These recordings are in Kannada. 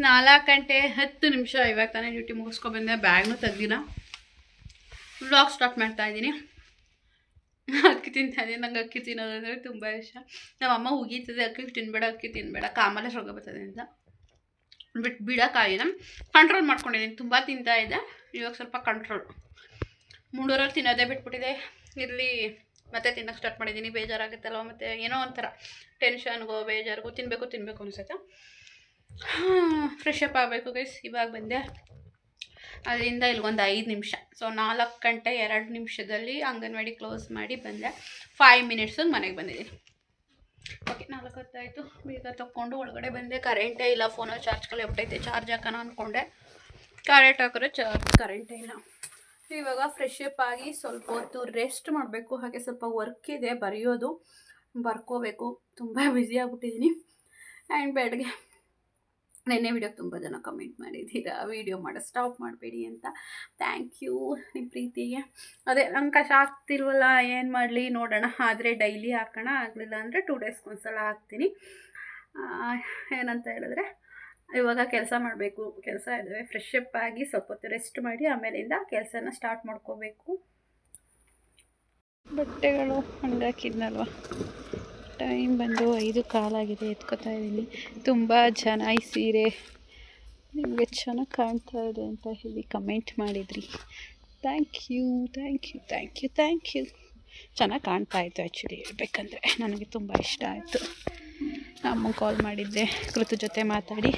4 ಗಂಟೆ 10 ನಿಮಿಷ. ಇವಾಗ ತಾನೇ ಡ್ಯೂಟಿ ಮುಗಿಸ್ಕೊಬಂದೆ, ಬ್ಯಾಗ್ನೂ ತೆಗ್ದಿನ ವ್ಲಾಗ್ ಸ್ಟಾರ್ಟ್ ಮಾಡ್ತಾ ಇದ್ದೀನಿ. ಅಕ್ಕಿ ತಿಂತಾಯಿದ್ದೀನಿ. ನಂಗೆ ಅಕ್ಕಿ ತಿನ್ನೋದಂದರೆ ತುಂಬ ಇಷ್ಟ. ನಮ್ಮಮ್ಮ ಉಗೀತದೆ, ಅಕ್ಕಿ ತಿನ್ನಬೇಡ ಕಾಮಲೆ ರೋಗ ಬರ್ತದೆ ಅಂತ ಬಿಡೋಕ್ಕಾಗಿಲ್ಲ. ಕಂಟ್ರೋಲ್ ಮಾಡ್ಕೊಂಡಿದ್ದೀನಿ. ತುಂಬ ತಿಂತಾಯಿದ್ದೆ, ಇವಾಗ ಸ್ವಲ್ಪ ಕಂಟ್ರೋಲ್. 3 ತಿನ್ನೋದೇ ಬಿಟ್ಬಿಟ್ಟಿದೆ. ಇಲ್ಲಿ ಮತ್ತೆ ತಿನ್ನೋಕ್ಕೆ ಸ್ಟಾರ್ಟ್ ಮಾಡಿದ್ದೀನಿ. ಬೇಜಾರಾಗುತ್ತಲ್ವ, ಮತ್ತು ಏನೋ ಒಂಥರ ಟೆನ್ಷನ್ಗೋ ಬೇಜಾರಿಗೋ ತಿನ್ನಬೇಕು ಅನಿಸುತ್ತೆ. ಫ್ರೆಶ್ ಅಪ್ ಆಗಬೇಕು ಗೈಸ್. ಇವಾಗ ಬಂದೆ, ಅದರಿಂದ ಇಲ್ಲಿಗೊಂದು 5 ನಿಮಿಷ. ಸೊ 4 ಗಂಟೆ 2 ನಿಮಿಷದಲ್ಲಿ ಅಂಗನವಾಡಿ ಕ್ಲೋಸ್ ಮಾಡಿ ಬಂದೆ. 5 ಮಿನಿಟ್ಸಿಗೆ ಮನೆಗೆ ಬಂದಿದ್ದೀನಿ. ಓಕೆ, 4 ಹೊತ್ತಾಯಿತು. ಬೇಗ ತಗೊಂಡು ಒಳಗಡೆ ಬಂದೆ. ಕರೆಂಟೇ ಇಲ್ಲ, ಫೋನಲ್ಲಿ ಚಾರ್ಜ್ ಕಲಿಬಿಟ್ಟೈತೆ. ಚಾರ್ಜ್ ಹಾಕೋಣ ಅಂದ್ಕೊಂಡೆ, ಕರೆಂಟ್ ಹಾಕಿದ್ರೆ ಕರೆಂಟೇ ಇಲ್ಲ. ಇವಾಗ ಫ್ರೆಶ್ ಅಪ್ ಆಗಿ ಸ್ವಲ್ಪ ಹೊತ್ತು ರೆಸ್ಟ್ ಮಾಡಬೇಕು. ಹಾಗೆ ಸ್ವಲ್ಪ ವರ್ಕ್ ಇದೆ, ಬರೆಯೋದು, ಬರ್ಕೋಬೇಕು. ತುಂಬ ಬ್ಯುಸಿ ಆಗಿಬಿಟ್ಟಿದ್ದೀನಿ. ಆ್ಯಂಡ್ ಬೆಳಗ್ಗೆ ನೆನ್ನೆ ವಿಡಿಯೋಗೆ ತುಂಬ ಜನ ಕಮೆಂಟ್ ಮಾಡಿದ್ದೀರಾ, ವೀಡಿಯೋ ಮಾಡೋ ಸ್ಟಾಪ್ ಮಾಡಬೇಡಿ ಅಂತ. ಥ್ಯಾಂಕ್ ಯು ನಿಮ್ಮ ಪ್ರೀತಿಗೆ. ಅದೇ ನಂಗೆ ಕಷ್ಟ ಆಗ್ತಿಲ್ವಲ್ಲ, ಏನು ಮಾಡಲಿ ನೋಡೋಣ. ಆದರೆ ಡೈಲಿ ಹಾಕೋಣ, ಆಗಲಿಲ್ಲ ಅಂದರೆ 2 ಡೇಸ್ಗೆ ಒಂದ್ಸಲ ಹಾಕ್ತೀನಿ. ಏನಂತ ಹೇಳಿದ್ರೆ ಇವಾಗ ಕೆಲಸ ಮಾಡಬೇಕು, ಕೆಲಸ ಇದ್ದಾವೆ. ಫ್ರೆಶ್ ಅಪ್ ಆಗಿ ಸ್ವಲ್ಪ ಹೊತ್ತು ರೆಸ್ಟ್ ಮಾಡಿ ಆಮೇಲಿಂದ ಕೆಲಸನ ಸ್ಟಾರ್ಟ್ ಮಾಡ್ಕೋಬೇಕು. ಬಟ್ಟೆಗಳು ಒಣಗಾಕಿದ್ನಲ್ವ, ಟೈಮ್ ಬಂದು 5:15 ಎತ್ಕೋತಾ ಇದ್ದೀನಿ. ತುಂಬ ಜನ ಈ ಸೀರೆ ನಿಮಗೆ ಚೆನ್ನಾಗಿ ಕಾಣ್ತಾ ಇದೆ ಅಂತ ಹೇಳಿ ಕಮೆಂಟ್ ಮಾಡಿದ್ರಿ. Thank you. ಚೆನ್ನಾಗಿ ಕಾಣ್ತಾ ಇತ್ತು. ಆ್ಯಕ್ಚುಲಿ ಹೇಳ್ಬೇಕಂದ್ರೆ ನನಗೆ ತುಂಬ ಇಷ್ಟ ಆಯಿತು. ಅಮ್ಮ ಕಾಲ್ ಮಾಡಿದ್ದೆ, ಕೃತು ಜೊತೆ ಮಾತಾಡಿ,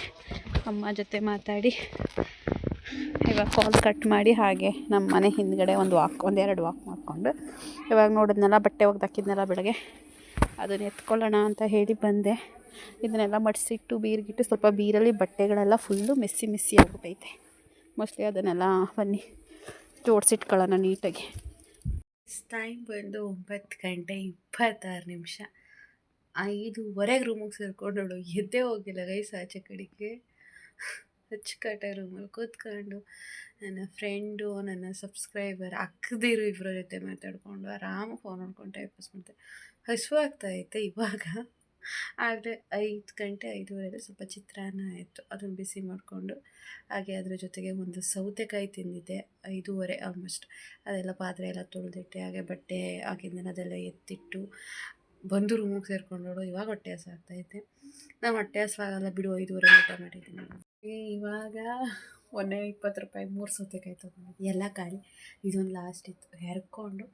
ಅಮ್ಮ ಜೊತೆ ಮಾತಾಡಿ, ಇವಾಗ ಕಾಲ್ ಕಟ್ ಮಾಡಿ ಹಾಗೆ ನಮ್ಮ ಮನೆ ಹಿಂದ್ಗಡೆ ಒಂದೆರಡು ವಾಕ್ ಮಾಡಿಕೊಂಡು ಇವಾಗ ನೋಡಿದ್ನೆಲ್ಲ ಬಟ್ಟೆ ಒಗ್ದಾಕಿದ್ನೆಲ್ಲ ಬೆಳಗ್ಗೆ ಅದನ್ನು ಎತ್ಕೊಳ್ಳೋಣ ಅಂತ ಹೇಳಿ ಬಂದೆ. ಇದನ್ನೆಲ್ಲ ಮಡಿಸಿಟ್ಟು ಬೀರ್ಗಿಟ್ಟು, ಸ್ವಲ್ಪ ಬೀರಲ್ಲಿ ಬಟ್ಟೆಗಳೆಲ್ಲ ಫುಲ್ಲು ಮೆಸ್ಸಿ ಆಗಿಬಿಟ್ಟೈತೆ. ಮೋಸ್ಟ್ಲಿ ಅದನ್ನೆಲ್ಲ ಬನ್ನಿ ಜೋಡಿಸಿಟ್ಕೊಳ್ಳೋಣ ನೀಟಾಗಿ. ಟೈಮ್ ಬಂದು 9:26. 5:15 ರೂಮಿಗೆ ಸೇರಿಕೊಂಡು ಎದ್ದೇ ಹೋಗಿಲ್ಲ ಗೈಸ್. ಆಚೆ ಕಡೆಗೆ ಅಚ್ಚುಕಟ್ಟಾಗಿ ರೂಮಲ್ಲಿ ಕೂತ್ಕೊಂಡು ನನ್ನ ಫ್ರೆಂಡು, ನನ್ನ ಸಬ್ಸ್ಕ್ರೈಬರ್, ಅಕ್ಕದಿರು ಇಬ್ಬರ ಜೊತೆ ಮಾತಾಡಿಕೊಂಡು ಆರಾಮ ಫೋನ್ ನೋಡ್ಕೊಂಡು ಟೈಮ್ ಪಾಸ್ ಮಾಡ್ತೆ. ಹಸುವಾಗ್ತಾಯಿತ್ತು ಇವಾಗ. ಆದರೆ 5 ಗಂಟೆ 5:15 ಸ್ವಲ್ಪ ಚಿತ್ರಾನ್ನ ಆಯಿತು, ಅದನ್ನು ಬಿಸಿ ಮಾಡಿಕೊಂಡು ಹಾಗೆ ಅದ್ರ ಜೊತೆಗೆ ಒಂದು ಸೌತೆಕಾಯಿ ತಿಂದಿದ್ದೆ. 5:30 ಆಲ್ಮೋಸ್ಟ್. ಅದೆಲ್ಲ ಪಾತ್ರೆ ಎಲ್ಲ ತೊಳೆದಿಟ್ಟೆ, ಹಾಗೆ ಬಟ್ಟೆ ಹಾಕಿದ್ಮೇಲೆ ಅದೆಲ್ಲ ಎತ್ತಿಟ್ಟು ಬಂದು ರೂಮಿಗೆ ಸೇರಿಕೊಂಡೋಡು. ಇವಾಗ ಹೊಟ್ಟೆ ಹಸಿವಾಗ್ತೈತೆ. ನಾನು ಹೊಟ್ಟೆ ಹಸಿವಾಗಲ್ಲ ಬಿಡು, 5:30 ಊಟ ಮಾಡಿದ್ದೀನಿ. ಇವಾಗ ಮೊನ್ನೆ 20 ರೂಪಾಯಿ 3 ಸೌತೆಕಾಯಿ ತೊಗೊಂಡಿದ್ದೆ, ಎಲ್ಲ ಖಾಲಿ. ಇದೊಂದು ಲಾಸ್ಟ್ ಇತ್ತು, ಹೆರ್ಕೊಂಡು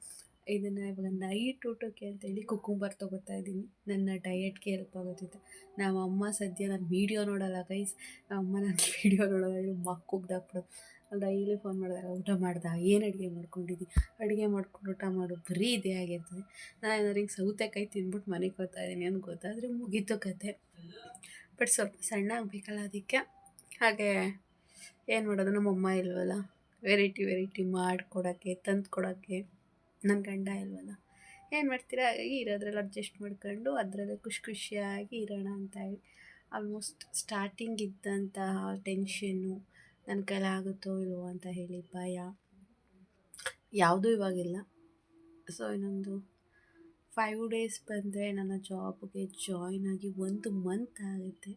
ಇದನ್ನು ಇವಾಗ ನೈಟ್ ಊಟಕ್ಕೆ ಅಂತೇಳಿ ಕುಕ್ಕುಂಬರ್ ತೊಗೋತಾ ಇದ್ದೀನಿ. ನನ್ನ ಡಯೆಟ್ಗೆ ಹೆಲ್ಪ್ ಆಗೋದಿತ್ತು. ನಮ್ಮಮ್ಮ ಸದ್ಯ ನಾನು ವೀಡಿಯೋ ನೋಡೋಲ್ಲ ಗೈಸ್. ನಮ್ಮಮ್ಮ ನನ್ನ ವೀಡಿಯೋ ನೋಡೋಲ್ಲ, ಮಕ್ಕುಗ್ದಾಕ್ಬಿಡೋದು. ಡೈಲಿ ಫೋನ್ ಮಾಡಿದಾಗ ಊಟ ಮಾಡ್ದೆ, ಏನು ಅಡುಗೆ ಮಾಡ್ಕೊಂಡಿದ್ದಿ, ಅಡುಗೆ ಮಾಡ್ಕೊಂಡು ಊಟ ಮಾಡು, ಬರೀ ಇದೇ ಆಗಿರ್ತದೆ. ನಾನು ಏನಾದ್ರು ಹಿಂಗೆ ಸೌತೆಕಾಯಿ ತಿಂದ್ಬಿಟ್ಟು ಮನೆಗೆ ಹೋಗ್ತಾ ಇದ್ದೀನಿ ಅಂತ ಗೊತ್ತಾದರೆ ಮುಗೀತು ಕತೆ. ಬಟ್ ಸ್ವಲ್ಪ ಸಣ್ಣ ಆಗಬೇಕಲ್ಲ, ಅದಕ್ಕೆ. ಹಾಗೆ ಏನು ಮಾಡೋದು, ನಮ್ಮಮ್ಮ ಇಲ್ವಲ್ಲ, ವೆರೈಟಿ ಮಾಡಿಕೊಡೋಕ್ಕೆ ತಂದು ಕೊಡೋಕ್ಕೆ ನನ್ನ ಗಂಡ ಇಲ್ವಲ್ಲ, ಏನು ಮಾಡ್ತೀರಾ, ಹಾಗಾಗಿ ಇರೋದ್ರಲ್ಲಿ ಅಡ್ಜಸ್ಟ್ ಮಾಡ್ಕೊಂಡು ಅದರಲ್ಲೇ ಖುಷಿಯಾಗಿ ಇರೋಣ ಅಂತ ಹೇಳಿ. ಆಲ್ಮೋಸ್ಟ್ ಸ್ಟಾರ್ಟಿಂಗ್ ಇದ್ದಂತಹ ಟೆನ್ಷನ್ನು, ನನ್ನ ಕೈಲಿ ಆಗುತ್ತೋ ಇಲ್ವೋ ಅಂತ ಹೇಳಿ ಭಯ, ಯಾವುದೂ ಇವಾಗಿಲ್ಲ. ಸೊ ಇನ್ನೊಂದು 5 ಡೇಸ್ ಬಂದರೆ ನನ್ನ ಜಾಬ್ಗೆ ಜಾಯ್ನ್ ಆಗಿ 1 ಮಂತ್ ಆಗುತ್ತೆ.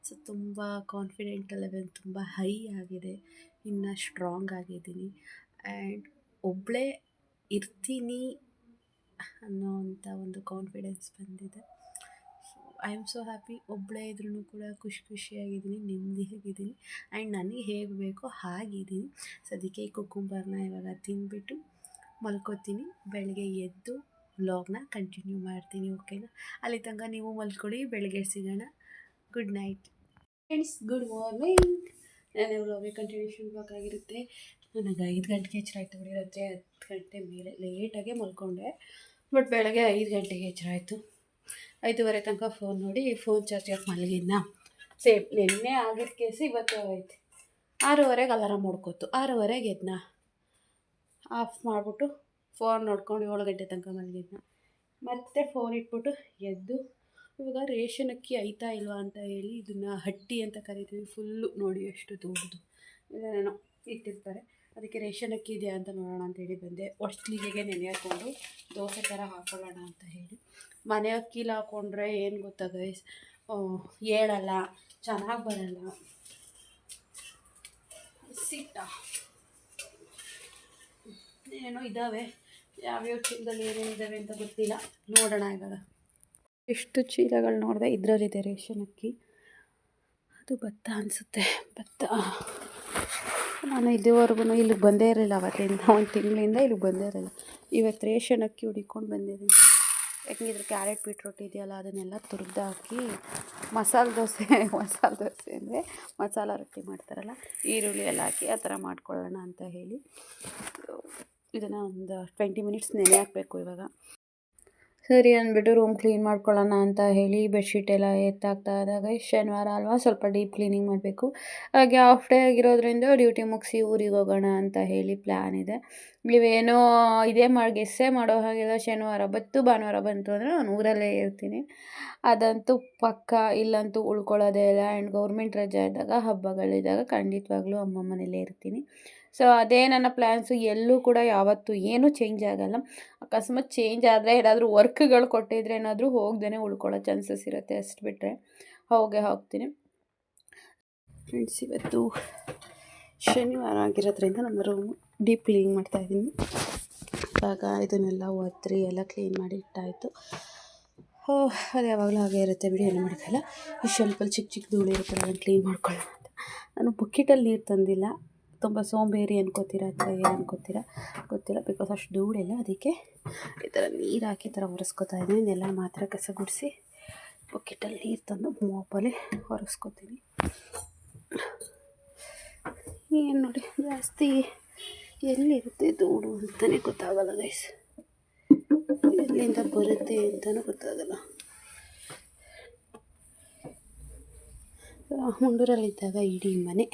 ಸೊ ತುಂಬ ಕಾನ್ಫಿಡೆಂಟ್ ಲೆವೆಲ್ ತುಂಬ ಹೈ ಆಗಿದೆ, ಇನ್ನು ಸ್ಟ್ರಾಂಗ್ ಆಗಿದ್ದೀನಿ. ಆ್ಯಂಡ್ ಒಬ್ಬಳೇ ಇರ್ತೀನಿ ಅನ್ನೋವಂಥ ಒಂದು ಕಾನ್ಫಿಡೆನ್ಸ್ ಬಂದಿದೆ. So I am so happy. ಒಬ್ಬಳೇ ಇದ್ರೂ ಕೂಡ ಖುಷಿಯಾಗಿದ್ದೀನಿ, ನೆಮ್ಮದಿಯಾಗಿದ್ದೀನಿ. ಆ್ಯಂಡ್ ನನಗೆ ಹೇಗೆ ಬೇಕೋ ಹಾಗಿದ್ದೀನಿ. ಸೊ ಅದಕ್ಕೆ ಈ ಕುಕ್ಕುಂಬರ್ನ ಇವಾಗ ತಿಂದುಬಿಟ್ಟು ಮಲ್ಕೋತೀನಿ. ಬೆಳಗ್ಗೆ ಎದ್ದು ವ್ಲಾಗ್ನ ಕಂಟಿನ್ಯೂ ಮಾಡ್ತೀನಿ, ಓಕೆನಾ? ಅಲ್ಲಿ ತನಕ ನೀವು ಮಲ್ಕೊಳ್ಳಿ, ಬೆಳಗ್ಗೆ ಸಿಗೋಣ. Good night friends, good morning. ನಾನು ವ್ಲಾಗ್ಗೆ ಕಂಟಿನ್ಯೂಷನ್ ಬೇಕಾಗಿರುತ್ತೆ. ನನಗೆ 5 ಗಂಟೆಗೆ ಎಚ್ಚರ ಆಯಿತು ಬಿಡಿ. ರಾತ್ರಿ 10 ಗಂಟೆ ಮೇಲೆ ಲೇಟಾಗೆ ಮಲ್ಕೊಂಡೆ. ಬಟ್ ಬೆಳಗ್ಗೆ 5 ಗಂಟೆಗೆ ಎಚ್ಚರ ಆಯಿತು. 5:30 ತನಕ ಫೋನ್ ನೋಡಿ ಫೋನ್ ಚಾರ್ಜ್ ಹಾಕಿ ಮಲಗಿದ್ನ. ಸೇಮ್ ನಿನ್ನೆ ಆಗಿದ್ದ ಕೇಸ್ ಇವತ್ತು ಆಯ್ತು. 6:30ಗೆ ಅಲಾರಾಮ್ ಹೊಡ್ಕೊತು, 6:30ಗೆ ಎದ್ನ, ಆಫ್ ಮಾಡಿಬಿಟ್ಟು ಫೋನ್ ನೋಡ್ಕೊಂಡು 7 ಗಂಟೆ ತನಕ ಮಲಗಿದ್ನ. ಮತ್ತೆ ಫೋನ್ ಇಟ್ಬಿಟ್ಟು ಎದ್ದು ಇವಾಗ ರೇಷನ್ ಅಕ್ಕಿ ಐತಾ ಇಲ್ವಾ ಅಂತ ಹೇಳಿ ಇದನ್ನು ಹಟ್ಟಿ ಅಂತ ಕರಿತೀವಿ. ಫುಲ್ಲು ನೋಡಿ ಎಷ್ಟು ದೊಡ್ಡದು ಇದೇನೋ ಇಟ್ಟಿರ್ತಾರೆ. ಅದಕ್ಕೆ ರೇಷನ್ ಅಕ್ಕಿ ಇದೆಯಾ ಅಂತ ನೋಡೋಣ ಅಂತೇಳಿ ಬಂದೆ. ಒಸ್ಲಿಗೆ ನೆನೆ ಹಾಕ್ಕೊಂಡು ದೋಸೆ ಥರ ಹಾಕೊಳ್ಳೋಣ ಅಂತ ಹೇಳಿ. ಮನೆ ಅಕ್ಕಿಲಿ ಹಾಕ್ಕೊಂಡ್ರೆ ಏನು ಗೊತ್ತಾ ಗೈಸ್, ಹೇಳಲ್ಲ, ಚೆನ್ನಾಗಿ ಬರಲ್ಲ. ಸಿಟ್ಟ ಏನೋ ಇದ್ದಾವೆ, ಯಾವ್ಯಾವ ಚೀಲದಲ್ಲಿ ಏನೇನಿದ್ದಾವೆ ಅಂತ ಗೊತ್ತಿಲ್ಲ, ನೋಡೋಣ ಇವಾಗ. ಎಷ್ಟು ಚೀಲಗಳು ನೋಡಿದೆ, ಇದರಲ್ಲಿದೆ ರೇಷನ್ ಅಕ್ಕಿ, ಅದು ಭತ್ತ ಅನಿಸುತ್ತೆ. ಭತ್ತ ನಾನು ಇದುವರೆಗೂ ಇಲ್ಲಿಗೆ ಬಂದೇ ಇರಲಿಲ್ಲ, ಅವತ್ತಿಂದ 1 ತಿಂಗಳಿಂದ ಇಲ್ಲಿಗೆ ಬಂದೇ ಇರಲಿಲ್ಲ. ಇವತ್ತು ರೇಷನ್ ಅಕ್ಕಿ ಹುಡಿಕೊಂಡು ಬಂದಿದ್ದೀನಿ. ಯಾಕೆಂದ್ರೆ ಕ್ಯಾರೆಟ್ ಬೀಟ್ರೋಟ್ ಇದೆಯಲ್ಲ, ಅದನ್ನೆಲ್ಲ ತುರಿದು ಹಾಕಿ ಮಸಾಲೆ ದೋಸೆ ಅಂದರೆ ಮಸಾಲ ರೊಟ್ಟಿ ಮಾಡ್ತಾರಲ್ಲ, ಈರುಳ್ಳಿ ಎಲ್ಲ ಹಾಕಿ ಆ ಥರ ಮಾಡ್ಕೊಳ್ಳೋಣ ಅಂತ ಹೇಳಿ ಇದನ್ನು ಒಂದು 20 ಮಿನಿಟ್ಸ್ ನೆನೆ ಹಾಕಬೇಕು. ಇವಾಗ ಸರಿ ಅಂದ್ಬಿಟ್ಟು ರೂಮ್ ಕ್ಲೀನ್ ಮಾಡ್ಕೊಳ್ಳೋಣ ಅಂತ ಹೇಳಿ ಬೆಡ್ಶೀಟ್ ಎಲ್ಲ ಎತ್ತಾಕ್ತಾ ಇದ್ದಾಗ, ಶನಿವಾರ ಅಲ್ವಾ, ಸ್ವಲ್ಪ ಡೀಪ್ ಕ್ಲೀನಿಂಗ್ ಮಾಡಬೇಕು. ಹಾಗೆ ಆಫ್ ಡೇ ಆಗಿರೋದ್ರಿಂದ ಡ್ಯೂಟಿ ಮುಗಿಸಿ ಊರಿಗೆ ಹೋಗೋಣ ಅಂತ ಹೇಳಿ ಪ್ಲ್ಯಾನ್ ಇದೆ. ನೀವೇನೋ ಗೆಸ್ಸೇ ಮಾಡೋ ಹಾಗೆಲ್ಲ ಶನಿವಾರ ಭಾನುವಾರ ಬಂತು ಅಂದರೆ ನಾನು ಊರಲ್ಲೇ ಇರ್ತೀನಿ, ಅದಂತೂ ಪಕ್ಕ. ಇಲ್ಲಂತೂ ಉಳ್ಕೊಳ್ಳೋದೇ ಇಲ್ಲ. ಆ್ಯಂಡ್ ಗೌರ್ಮೆಂಟ್ ರಜೆ ಇದ್ದಾಗ, ಹಬ್ಬಗಳಿದ್ದಾಗ ಖಂಡಿತವಾಗ್ಲೂ ಅಮ್ಮ ಮನೇಲೇ ಇರ್ತೀನಿ. ಸೊ ಅದೇ ನನ್ನ ಪ್ಲ್ಯಾನ್ಸು. ಎಲ್ಲೂ ಕೂಡ ಯಾವತ್ತೂ ಏನೂ ಚೇಂಜ್ ಆಗೋಲ್ಲ. ಅಕಸ್ಮಾತ್ ಚೇಂಜ್ ಆದರೆ ಏನಾದರೂ ವರ್ಕ್ಗಳು ಕೊಟ್ಟಿದ್ರೆ ಏನಾದರೂ ಹೋಗ್ದೇ ಉಳ್ಕೊಳ್ಳೋ ಚಾನ್ಸಸ್ ಇರುತ್ತೆ, ಅಷ್ಟು ಬಿಟ್ಟರೆ ಹೋಗ್ತೀನಿ. ಫ್ರೆಂಡ್ಸ್, ಇವತ್ತು ಶನಿವಾರ ಆಗಿರೋದ್ರಿಂದ ನಮ್ಮ ರೂಮ್ ಡೀಪ್ ಕ್ಲೀನ್ ಮಾಡ್ತಾಯಿದ್ದೀನಿ. ಇವಾಗ ಇದನ್ನೆಲ್ಲ ಒತ್ರಿ ಎಲ್ಲ ಕ್ಲೀನ್ ಮಾಡಿ ಇಟ್ಟಾಯಿತು. ಅದು ಯಾವಾಗಲೂ ಹಾಗೆ ಇರುತ್ತೆ ಬಿಡಿ, ಏನು ಮಾಡೋಕ್ಕಲ್ಲ. ಈ ಶೆಲ್ಫಲ್ಲಿ ಚಿಕ್ಕ ಧೂಳು ಇರುತ್ತೆ, ಅದನ್ನು ಕ್ಲೀನ್ ಮಾಡ್ಕೊಳ್ಳೋಣ ಅಂತ. ನಾನು ಬಕೆಟಲ್ಲಿ ನೀರು ತಂದಿಲ್ಲ, ತುಂಬ ಸೋಂಬೇರಿ ಅನ್ಕೋತೀರಾ ಅಥವಾ ಏನು ಅನ್ಕೋತೀರಾ ಗೊತ್ತಿಲ್ಲ, ಬಿಕಾಸ್ ಅಷ್ಟು ಧೂಳಿಲ್ಲ. ಅದಕ್ಕೆ ಈ ಥರ ನೀರು ಹಾಕಿ ಈ ಥರ ಒರೆಸ್ಕೊತಾ ಇದ್ದೀನಿ. ಇದನ್ನೆಲ್ಲ ಮಾತ್ರ ಕಸ ಗುಡಿಸಿ ಬಕೆಟಲ್ಲಿ ನೀರು ತಂದು ಮೋಪಲ್ಲಿ ಒರೆಸ್ಕೊತೀನಿ. ಏನು ನೋಡಿ, ಜಾಸ್ತಿ ಎಲ್ಲಿರುತ್ತೆ ಧೂಳು ಅಂತಲೇ ಗೊತ್ತಾಗಲ್ಲ ಗೈಸ್, ಎಲ್ಲಿಂದ ಬರುತ್ತೆ ಅಂತಲೂ ಗೊತ್ತಾಗಲ್ಲ. ಮುಂಡೂರಲ್ಲಿದ್ದಾಗ ಇಡೀ ಮನೆ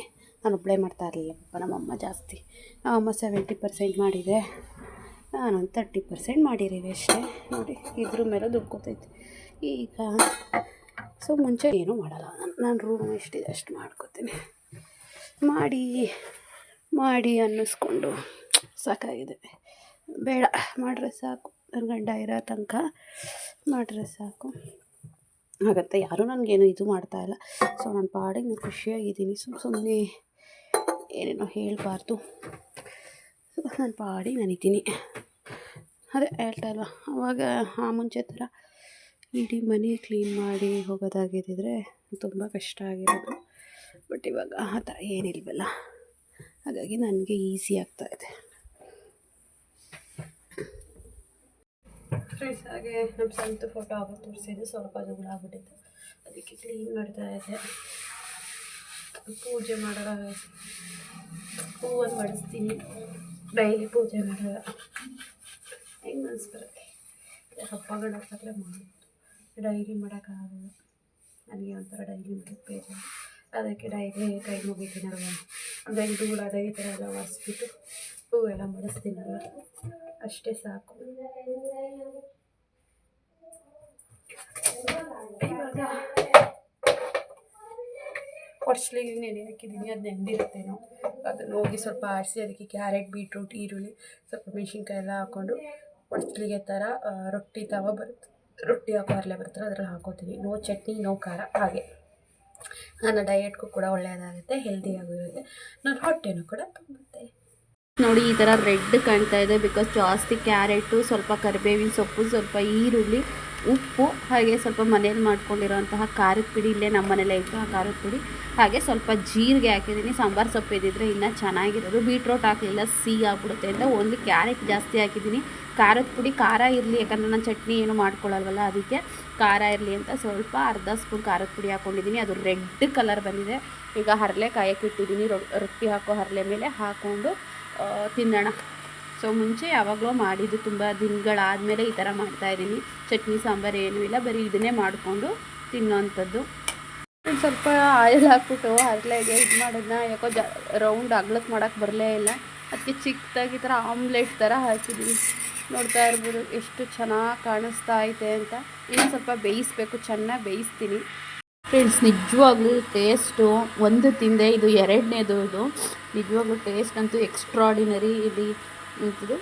ನಾನೊಬ್ಬಳೇ ಮಾಡ್ತಾ ಇರಲಿಲ್ಲ. ನಮ್ಮಮ್ಮ ಜಾಸ್ತಿ, ನಮ್ಮಮ್ಮ 70% ಮಾಡಿದೆ, ನಾನೊಂದು 30% ಮಾಡಿದ್ದೀವಿ ಅಷ್ಟೇ. ನೋಡಿ, ಇದ್ರ ಮೇಲೆ ದುಡ್ಕೋತೈತೆ ಈಗ. ಸೊ ಮುಂಚೆ ಏನೂ ಮಾಡಲ್ಲ ನಾನು ರೂಮ್ ಎಷ್ಟಿದೆ ಅಷ್ಟು ಮಾಡ್ಕೋತೀನಿ. ಮಾಡಿ ಅನ್ನಿಸ್ಕೊಂಡು ಸಾಕಾಗಿದೆ. ಬೇಡ, ಮಾಡ್ರೆ ಸಾಕು, ನನ್ನ ಗಂಡ ಇರೋ ತನಕ ಮಾಡ್ರೆ ಸಾಕು ಹಾಗಂತ ಯಾರೂ ನನಗೇನು ಇದು ಮಾಡ್ತಾಯಿಲ್ಲ. ಸೊ ನನ್ನ ಪಾಡಿಗೆ ನಾನು ಖುಷಿಯಾಗಿದ್ದೀನಿ. ಸುಮ್ಮನೆ ಏನೇನೋ ಹೇಳಬಾರ್ದು, ನನ್ನ ಪಾಡಿಗೆ ನಾನಿದ್ದೀನಿ. ಅದೇ ಹೇಳ್ತಾ ಇಲ್ವಾ, ಆವಾಗ ಆ ಮುಂಚೆ ಥರ ಇಡೀ ಮನೆ ಕ್ಲೀನ್ ಮಾಡಿ ಹೋಗೋದಾಗಿದ್ದರೆ ತುಂಬ ಕಷ್ಟ ಆಗಿರೋದು. ಬಟ್ ಇವಾಗ ಆ ಥರ ಏನಿಲ್ವಲ್ಲ, ಹಾಗಾಗಿ ನನಗೆ ಈಸಿ ಆಗ್ತಾಯಿದೆ. ಫ್ರೆಂಡ್ಸ್, ಹಾಗೆ ನಮ್ಮ ಸ್ವಂತ ಫೋಟೋ ಆಗೋದು ತೋರಿಸಿದ್ದು ಸ್ವಲ್ಪ ಧೂಳು ಆಗ್ಬಿಟ್ಟಿತ್ತು, ಅದಕ್ಕೆ ಕ್ಲೀನ್ ಮಾಡ್ತಾಯಿದ್ದೆ. ಪೂಜೆ ಮಾಡೋ ಹೂವನ್ನು ಮಾಡಿಸ್ತೀನಿ ಡೈಲಿ. ಪೂಜೆ ಮಾಡೋದು ಹೆಂಗೆ ಮನಸ್ಸು ಬರುತ್ತೆ, ಹಬ್ಬಗಳ ಹತ್ರ ಮಾಡೋದು, ಡೈಲಿ ಮಾಡೋಕ್ಕಾಗಲ್ಲ. ನನಗೆ ಒಂಥರ ಡೈಲಿ ಮಾಡೋಕ್ಕೆ ಬೇಜಾರು. ಅದಕ್ಕೆ ಡೈಲಿ ಕೈ ಮುಗಿತೀನಲ್ವ, ಅಂದರೆ ಧೂಳಾದ ಈ ಥರ ಎಲ್ಲ ಒರೆಸ್ಬಿಟ್ಟು ಹೂವೆಲ್ಲ ಮಾಡಿಸ್ತೀನಲ್ವ, ಅಷ್ಟೇ ಸಾಕು. ಇವಾಗ ಹೊರ್ಸ್ಲಿಗೆ ನೆನೆ ಹಾಕಿದ್ದೀನಿ, ಅದು ನೆಂದಿರುತ್ತೇನೋ. ಅದನ್ನು ಹೋಗಿ ಸ್ವಲ್ಪ ಆರಿಸಿ ಅದಕ್ಕೆ ಕ್ಯಾರೆಟ್, ಬೀಟ್ರೂಟ್, ಈರುಳ್ಳಿ, ಸ್ವಲ್ಪ ಮೆಣಸಿನ್ಕಾಯಿ ಎಲ್ಲ ಹಾಕ್ಕೊಂಡು ಹೊರ್ಸ್ಲಿಗೆ ಥರ ರೊಟ್ಟಿ ತವ ಬರುತ್ತೆ, ರೊಟ್ಟಿ ಹಾಕೋ ಹರಳೆ ಬರ್ತಾರೆ, ಅದ್ರಲ್ಲಿ ಹಾಕೋತೀನಿ. ನೋ ಚಟ್ನಿ, ನೋ ಖಾರ. ಹಾಗೆ ನನ್ನ ಡಯೆಟ್ಗೂ ಕೂಡ ಒಳ್ಳೆಯದಾಗುತ್ತೆ, ಹೆಲ್ದಿಯಾಗೂ ಇರುತ್ತೆ, ನನ್ನ ಹೊಟ್ಟೆನೂ ಕೂಡ ತುಂಬುತ್ತೆ. ನೋಡಿ, ಈ ಥರ ರೆಡ್ ಕಾಣ್ತಾ ಇದೆ ಬಿಕಾಸ್ ಜಾಸ್ತಿ ಕ್ಯಾರೆಟು, ಸ್ವಲ್ಪ ಕರಿಬೇವಿನ ಸೊಪ್ಪು, ಸ್ವಲ್ಪ ಈರುಳ್ಳಿ, ಉಪ್ಪು, ಹಾಗೆ ಸ್ವಲ್ಪ ಮನೇಲಿ ಮಾಡ್ಕೊಂಡಿರೋಂತಹ ಖಾರದ ಪುಡಿ, ಇಲ್ಲೇ ನಮ್ಮ ಮನೇಲೇ ಇತ್ತು ಆ ಖಾರದ ಪುಡಿ, ಹಾಗೆ ಸ್ವಲ್ಪ ಜೀರಿಗೆ ಹಾಕಿದ್ದೀನಿ. ಸಾಂಬಾರು ಸೊಪ್ಪು ಇದ್ದಿದ್ರೆ ಇನ್ನೂ ಚೆನ್ನಾಗಿರೋದು. ಬೀಟ್ರೋಟ್ ಹಾಕಲಿಲ್ಲ, ಸಿಹಿ ಆಗ್ಬಿಡುತ್ತೆ ಅಂತ ಓನ್ಲಿ ಕ್ಯಾರೆಟ್ ಜಾಸ್ತಿ ಹಾಕಿದ್ದೀನಿ. ಖಾರದ ಪುಡಿ ಖಾರ ಇರಲಿ, ಯಾಕಂದರೆ ನಾನು ಚಟ್ನಿ ಏನು ಮಾಡ್ಕೊಳ್ಳಲ್ವಲ್ಲ, ಅದಕ್ಕೆ ಖಾರ ಇರಲಿ ಅಂತ ಸ್ವಲ್ಪ ಅರ್ಧ ಸ್ಪೂನ್ ಖಾರದ ಪುಡಿ ಹಾಕ್ಕೊಂಡಿದ್ದೀನಿ. ಅದು ರೆಡ್ ಕಲರ್ ಬಂದಿದೆ. ಈಗ ಹರಳೆ ಕಾಯಕ್ಕೆ ಇಟ್ಟಿದ್ದೀನಿ, ರೊಟ್ಟಿ ಹಾಕೋ ಹರಳೆ ಮೇಲೆ ಹಾಕ್ಕೊಂಡು ತಿನ್ನೋಣ. ಸೊ ಮುಂಚೆ ಯಾವಾಗಲೂ ಮಾಡಿದ್ದು, ತುಂಬ ದಿನಗಳಾದಮೇಲೆ ಈ ಥರ ಮಾಡ್ತಾಯಿದ್ದೀನಿ. ಚಟ್ನಿ ಸಾಂಬಾರು ಏನೂ ಇಲ್ಲ, ಬರೀ ಇದನ್ನೇ ಮಾಡಿಕೊಂಡು ತಿನ್ನೋವಂಥದ್ದು. ಸ್ವಲ್ಪ ಆಯಿಲ್ ಹಾಕ್ಬಿಟ್ಟು ಹರಳೆಗೆ ಇದು ಮಾಡೋದನ್ನ ಯಾಕೋ ರೌಂಡ್ ಅಗ್ಲಕ್ಕೆ ಮಾಡೋಕ್ಕೆ ಬರಲೇ ಇಲ್ಲ, ಅದಕ್ಕೆ ಚಿಕ್ಕದಾಗಿ ಈ ಥರ ಆಮ್ಲೆಟ್ ಥರ ಹಾಕಿದ್ದೀನಿ. ನೋಡ್ತಾ ಇರ್ಬೋದು ಎಷ್ಟು ಚೆನ್ನಾಗಿ ಕಾಣಿಸ್ತಾ ಐತೆ ಅಂತ. ಇನ್ನು ಸ್ವಲ್ಪ ಬೇಯಿಸಬೇಕು, ಚೆನ್ನಾಗಿ ಬೇಯಿಸ್ತೀನಿ. ಫ್ರೆಂಡ್ಸ್, ನಿಜವಾಗ್ಲೂ ಟೇಸ್ಟು ಒಂದು ತಿಂದೆ, ಇದು ಎರಡನೇದು. ಇದು ನಿಜವಾಗ್ಲೂ ಟೇಸ್ಟ್ ಅಂತೂ ಎಕ್ಸ್ಟ್ರಾಡಿನರಿ. ಇಲ್ಲಿ ಇಂಥದ್ದು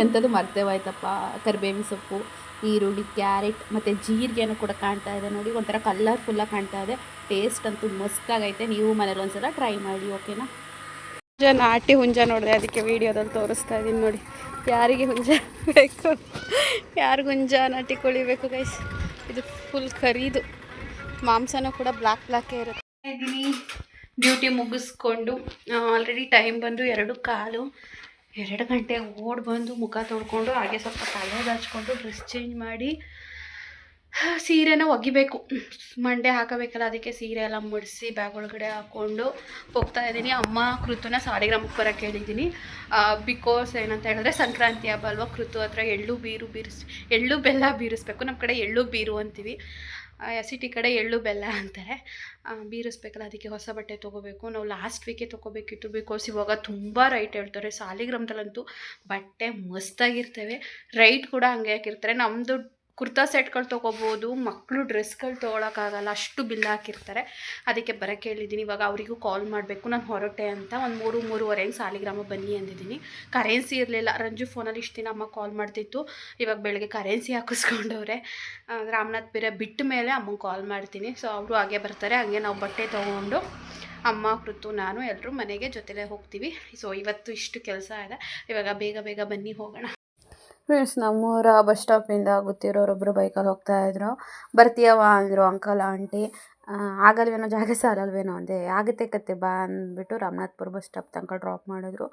ಎಂಥದ್ದು ಮರ್ತೇವಾಯ್ತಪ್ಪ, ಕರಿಬೇವಿನ ಸೊಪ್ಪು, ಈರುಳ್ಳಿ, ಕ್ಯಾರೆಟ್ ಮತ್ತು ಜೀರಿಗೆನೂ ಕೂಡ ಕಾಣ್ತಾ ಇದೆ ನೋಡಿ, ಒಂಥರ ಕಲರ್ಫುಲ್ಲಾಗಿ ಕಾಣ್ತಾ ಇದೆ. ಟೇಸ್ಟ್ ಅಂತೂ ಮಸ್ತಾಗೈತೆ. ನೀವು ಮನೇಲಿ ಒಂದ್ಸಲ ಟ್ರೈ ಮಾಡಿ, ಓಕೆನಾ? ಹುಂಜ ನಾಟಿ ಹುಂಜ ನೋಡಿದೆ, ಅದಕ್ಕೆ ವೀಡಿಯೋದಲ್ಲಿ ತೋರಿಸ್ತಾ ಇದ್ದೀನಿ ನೋಡಿ. ಯಾರಿಗೆ ಹುಂಜ ಬೇಕು, ಯಾರಿಗೂ ಹುಂಜ ನಾಟಿ ಕೋಳಿ ಬೇಕು ಗೈಸ್. ಇದು ಫುಲ್ ಖರೀದು, ಮಾಂಸನೂ ಕೂಡ ಬ್ಲ್ಯಾಕೇ ಇರುತ್ತೆ. ಇದ್ದೀನಿ ಡ್ಯೂಟಿ ಮುಗಿಸ್ಕೊಂಡು, ಆಲ್ರೆಡಿ ಟೈಮ್ ಬಂದು 2:15. 2 ಗಂಟೆಗೆ ಓಡಿ ಬಂದು ಮುಖ ತೊಳ್ಕೊಂಡು ಹಾಗೆ ಸ್ವಲ್ಪ ತಲೆ ಹಚ್ಕೊಂಡು ಡ್ರೆಸ್ ಚೇಂಜ್ ಮಾಡಿ ಸೀರೆನ ಒಗಿಬೇಕು, ಮಂಡೆ ಹಾಕಬೇಕಲ್ಲ, ಅದಕ್ಕೆ ಸೀರೆ ಎಲ್ಲ ಮುಡಿಸಿ ಬ್ಯಾಗ್ ಒಳಗಡೆ ಹಾಕ್ಕೊಂಡು ಹೋಗ್ತಾ ಇದ್ದೀನಿ. ಅಮ್ಮ ಕೃತುನ ಸಾಲಿಗ್ರಾಮಕ್ಕೆ ಬರೋಕ್ಕೆ ಹೇಳಿದ್ದೀನಿ. ಬಿಕಾಸ್ ಏನಂತ ಹೇಳಿದ್ರೆ ಸಂಕ್ರಾಂತಿ ಹಬ್ಬ ಅಲ್ವಾ, ಕೃತು ಹತ್ರ ಎಳ್ಳು ಬೆಲ್ಲ ಬೀರಿಸ್ಬೇಕು. ನಮ್ಮ ಕಡೆ ಎಳ್ಳು ಬೀರು ಅಂತೀವಿ, ಸಿಟಿ ಕಡೆ ಎಳ್ಳು ಬೆಲ್ಲ ಅಂತಾರೆ. ಬೀರಿಸ್ಬೇಕಲ್ಲ, ಅದಕ್ಕೆ ಹೊಸ ಬಟ್ಟೆ ತೊಗೋಬೇಕು. ನಾವು ಲಾಸ್ಟ್ ವೀಕೆ ತೊಗೋಬೇಕಿತ್ತು, ಬಿಕಾಸ್ ಇವಾಗ ತುಂಬ ರೈಟ್ ಹೇಳ್ತಾರೆ. ಸಾಲಿಗ್ರಾಮದಲ್ಲಂತೂ ಬಟ್ಟೆ ಮಸ್ತಾಗಿರ್ತವೆ, ರೈಟ್ ಕೂಡ ಹಂಗೆ ಹಾಕಿರ್ತಾರೆ. ನಮ್ಮದು ಕುರ್ತಾ ಸೆಟ್ಗಳು ತೊಗೋಬೋದು, ಮಕ್ಕಳು ಡ್ರೆಸ್ಗಳು ತೊಗೊಳಕ್ಕಾಗಲ್ಲ, ಅಷ್ಟು ಬಿಲ್ ಹಾಕಿರ್ತಾರೆ. ಅದಕ್ಕೆ ಬರೋಕ್ಕೆ ಹೇಳಿದ್ದೀನಿ. ಇವಾಗ ಅವರಿಗೂ ಕಾಲ್ ಮಾಡಬೇಕು, ನಾನು ಹೊರಟೆ ಅಂತ. ಒಂದು 3-3:30 ಸಾಲಿಗ್ರಾಮ ಬನ್ನಿ ಅಂದಿದ್ದೀನಿ. ಕರೆನ್ಸಿ ಇರಲಿಲ್ಲ, ರಂಜು ಫೋನಲ್ಲಿ ಇಷ್ಟು ದಿನ ಅಮ್ಮ ಕಾಲ್ ಮಾಡ್ತಿತ್ತು. ಇವಾಗ ಬೆಳಗ್ಗೆ ಕರೆನ್ಸಿ ಹಾಕಿಸ್ಕೊಂಡವ್ರೆ. ರಾಮನಾಥ್ಪುರ ಬಿಟ್ಟ ಮೇಲೆ ಅಮ್ಮಗೆ ಕಾಲ್ ಮಾಡ್ತೀನಿ. ಸೊ ಅವರು ಹಾಗೆ ಬರ್ತಾರೆ. ಹಾಗೆ ನಾವು ಬಟ್ಟೆ ತೊಗೊಂಡು ಅಮ್ಮ ಕೃತು ನಾನು ಎಲ್ಲರೂ ಮನೆಗೆ ಜೊತೆಲೇ ಹೋಗ್ತೀವಿ. ಸೊ ಇವತ್ತು ಇಷ್ಟು ಕೆಲಸ ಇದೆ. ಇವಾಗ ಬೇಗ ಬನ್ನಿ ಹೋಗೋಣ. ಫ್ರೆಂಡ್ಸ್, ನಮ್ಮೂರ ಬಸ್ ಸ್ಟಾಪಿಂದ ಗೊತ್ತಿರೋರೊಬ್ಬರು ಬೈಕಲ್ಲಿ ಹೋಗ್ತಾಯಿದ್ರು. ಬರ್ತೀಯವ ಅಂದರು ಅಂಕಲ್ ಆಂಟಿ. ಆಗಲ್ವೇನೋ, ಜಾಗ ಸಾಲಲ್ವೇನೋ ಅಂದೆ. ಆಗುತ್ತೆ ಕತ್ತೆ ಬಾ ಅಂದ್ಬಿಟ್ಟು ರಾಮನಾಥ್ಪುರ ಬಸ್ ಸ್ಟಾಪ್ ತನಕ ಡ್ರಾಪ್ ಮಾಡಿದ್ರು.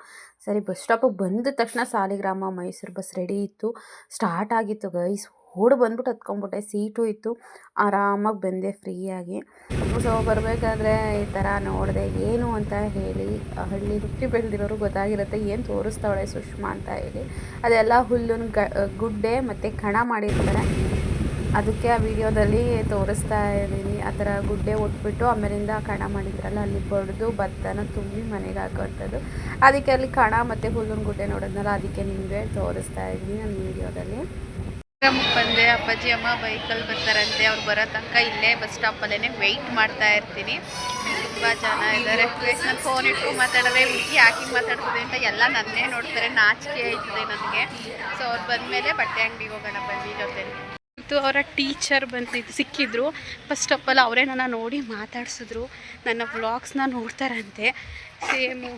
ಸರಿ, ಬಸ್ ಸ್ಟಾಪಿಗೆ ಬಂದ ತಕ್ಷಣ ಸಾಲಿಗ್ರಾಮ ಮೈಸೂರು ಬಸ್ ರೆಡಿ ಇತ್ತು, ಸ್ಟಾರ್ಟ್ ಆಗಿತ್ತು ಗೈಸ್. ಓಡಿ ಬಂದ್ಬಿಟ್ಟು ಹತ್ಕೊಂಡ್ಬಿಟ್ಟೆ, ಸೀಟು ಇತ್ತು, ಆರಾಮಾಗಿ ಬಂದೆ ಫ್ರೀಯಾಗಿ. ಸೊ ಬರಬೇಕಾದ್ರೆ ಈ ಥರ ನೋಡಿದೆ. ಏನು ಅಂತ ಹೇಳಿ ಹಳ್ಳಿ ಹುಟ್ಟಿ ಬೆಳೆದಿರೋರು ಗೊತ್ತಾಗಿರುತ್ತೆ ಏನು ತೋರಿಸ್ತಾವಳೆ ಸುಷ್ಮಾ ಅಂತ ಹೇಳಿ. ಅದೆಲ್ಲ ಹುಲ್ಲಿನ ಗುಡ್ಡೆ ಮತ್ತು ಕಣ ಮಾಡಿರ್ತಾರೆ, ಅದಕ್ಕೆ ಆ ವಿಡಿಯೋದಲ್ಲಿ ತೋರಿಸ್ತಾ ಇದ್ದೀನಿ. ಆ ಥರ ಗುಡ್ಡೆ ಒಟ್ಬಿಟ್ಟು ಆಮೇಲಿಂದ ಕಣ ಮಾಡಿದ್ರಲ್ಲ, ಅಲ್ಲಿ ಬಡಿದು ಭತ್ತನ ತುಂಬಿ ಮನೆಗೆ ಹಾಕೋವಂಥದ್ದು. ಅದಕ್ಕೆ ಅಲ್ಲಿ ಕಣ ಮತ್ತು ಹುಲ್ಲಿನ ಗುಡ್ಡೆ ನೋಡಿದ್ನಲ್ಲ, ಅದಕ್ಕೆ ನಿಮಗೆ ತೋರಿಸ್ತಾ ಇದ್ದೀನಿ ನನ್ನ ವೀಡಿಯೋದಲ್ಲಿ. ಬಂದೆ, ಅಪ್ಪಾಜಿ ಅಮ್ಮ ಬೈಕಲ್ಲಿ ಬರ್ತಾರಂತೆ. ಅವ್ರು ಬರೋ ತನಕ ಇಲ್ಲೇ ಬಸ್ ಸ್ಟಾಪಲ್ಲೇ ವೆಯ್ಟ್ ಮಾಡ್ತಾ ಇರ್ತೀನಿ. ತುಂಬ ಜನ ಇದ್ದಾರೆ. ನಾನು ಫೋನ್ ಇಟ್ಕೊಂಡು ಮಾತಾಡಿದ್ರೆ ಹುಡುಗಿ ಯಾಕೆ ಮಾತಾಡ್ತದೆ ಅಂತ ಎಲ್ಲ ನನ್ನೇ ನೋಡ್ತಾರೆ, ನಾಚಿಕೆ ಆಯ್ತದೆ ನನಗೆ. ಸೊ ಅವ್ರು ಬಂದಮೇಲೆ ಬಟ್ಟೆ ಅಂಗಡಿಗೆ ಹೋಗೋಣ ಬನ್ನಿ ಜೊತೆಲಿ. ಮತ್ತು ಅವರ ಟೀಚರ್ ಸಿಕ್ಕಿದ್ರು ಬಸ್ ಸ್ಟಾಪಲ್ಲಿ. ಅವರೇ ನನ್ನ ನೋಡಿ ಮಾತಾಡ್ಸಿದ್ರು, ನನ್ನ ವ್ಲಾಗ್ಸ್ನ ನೋಡ್ತಾರಂತೆ. ಸೇಮು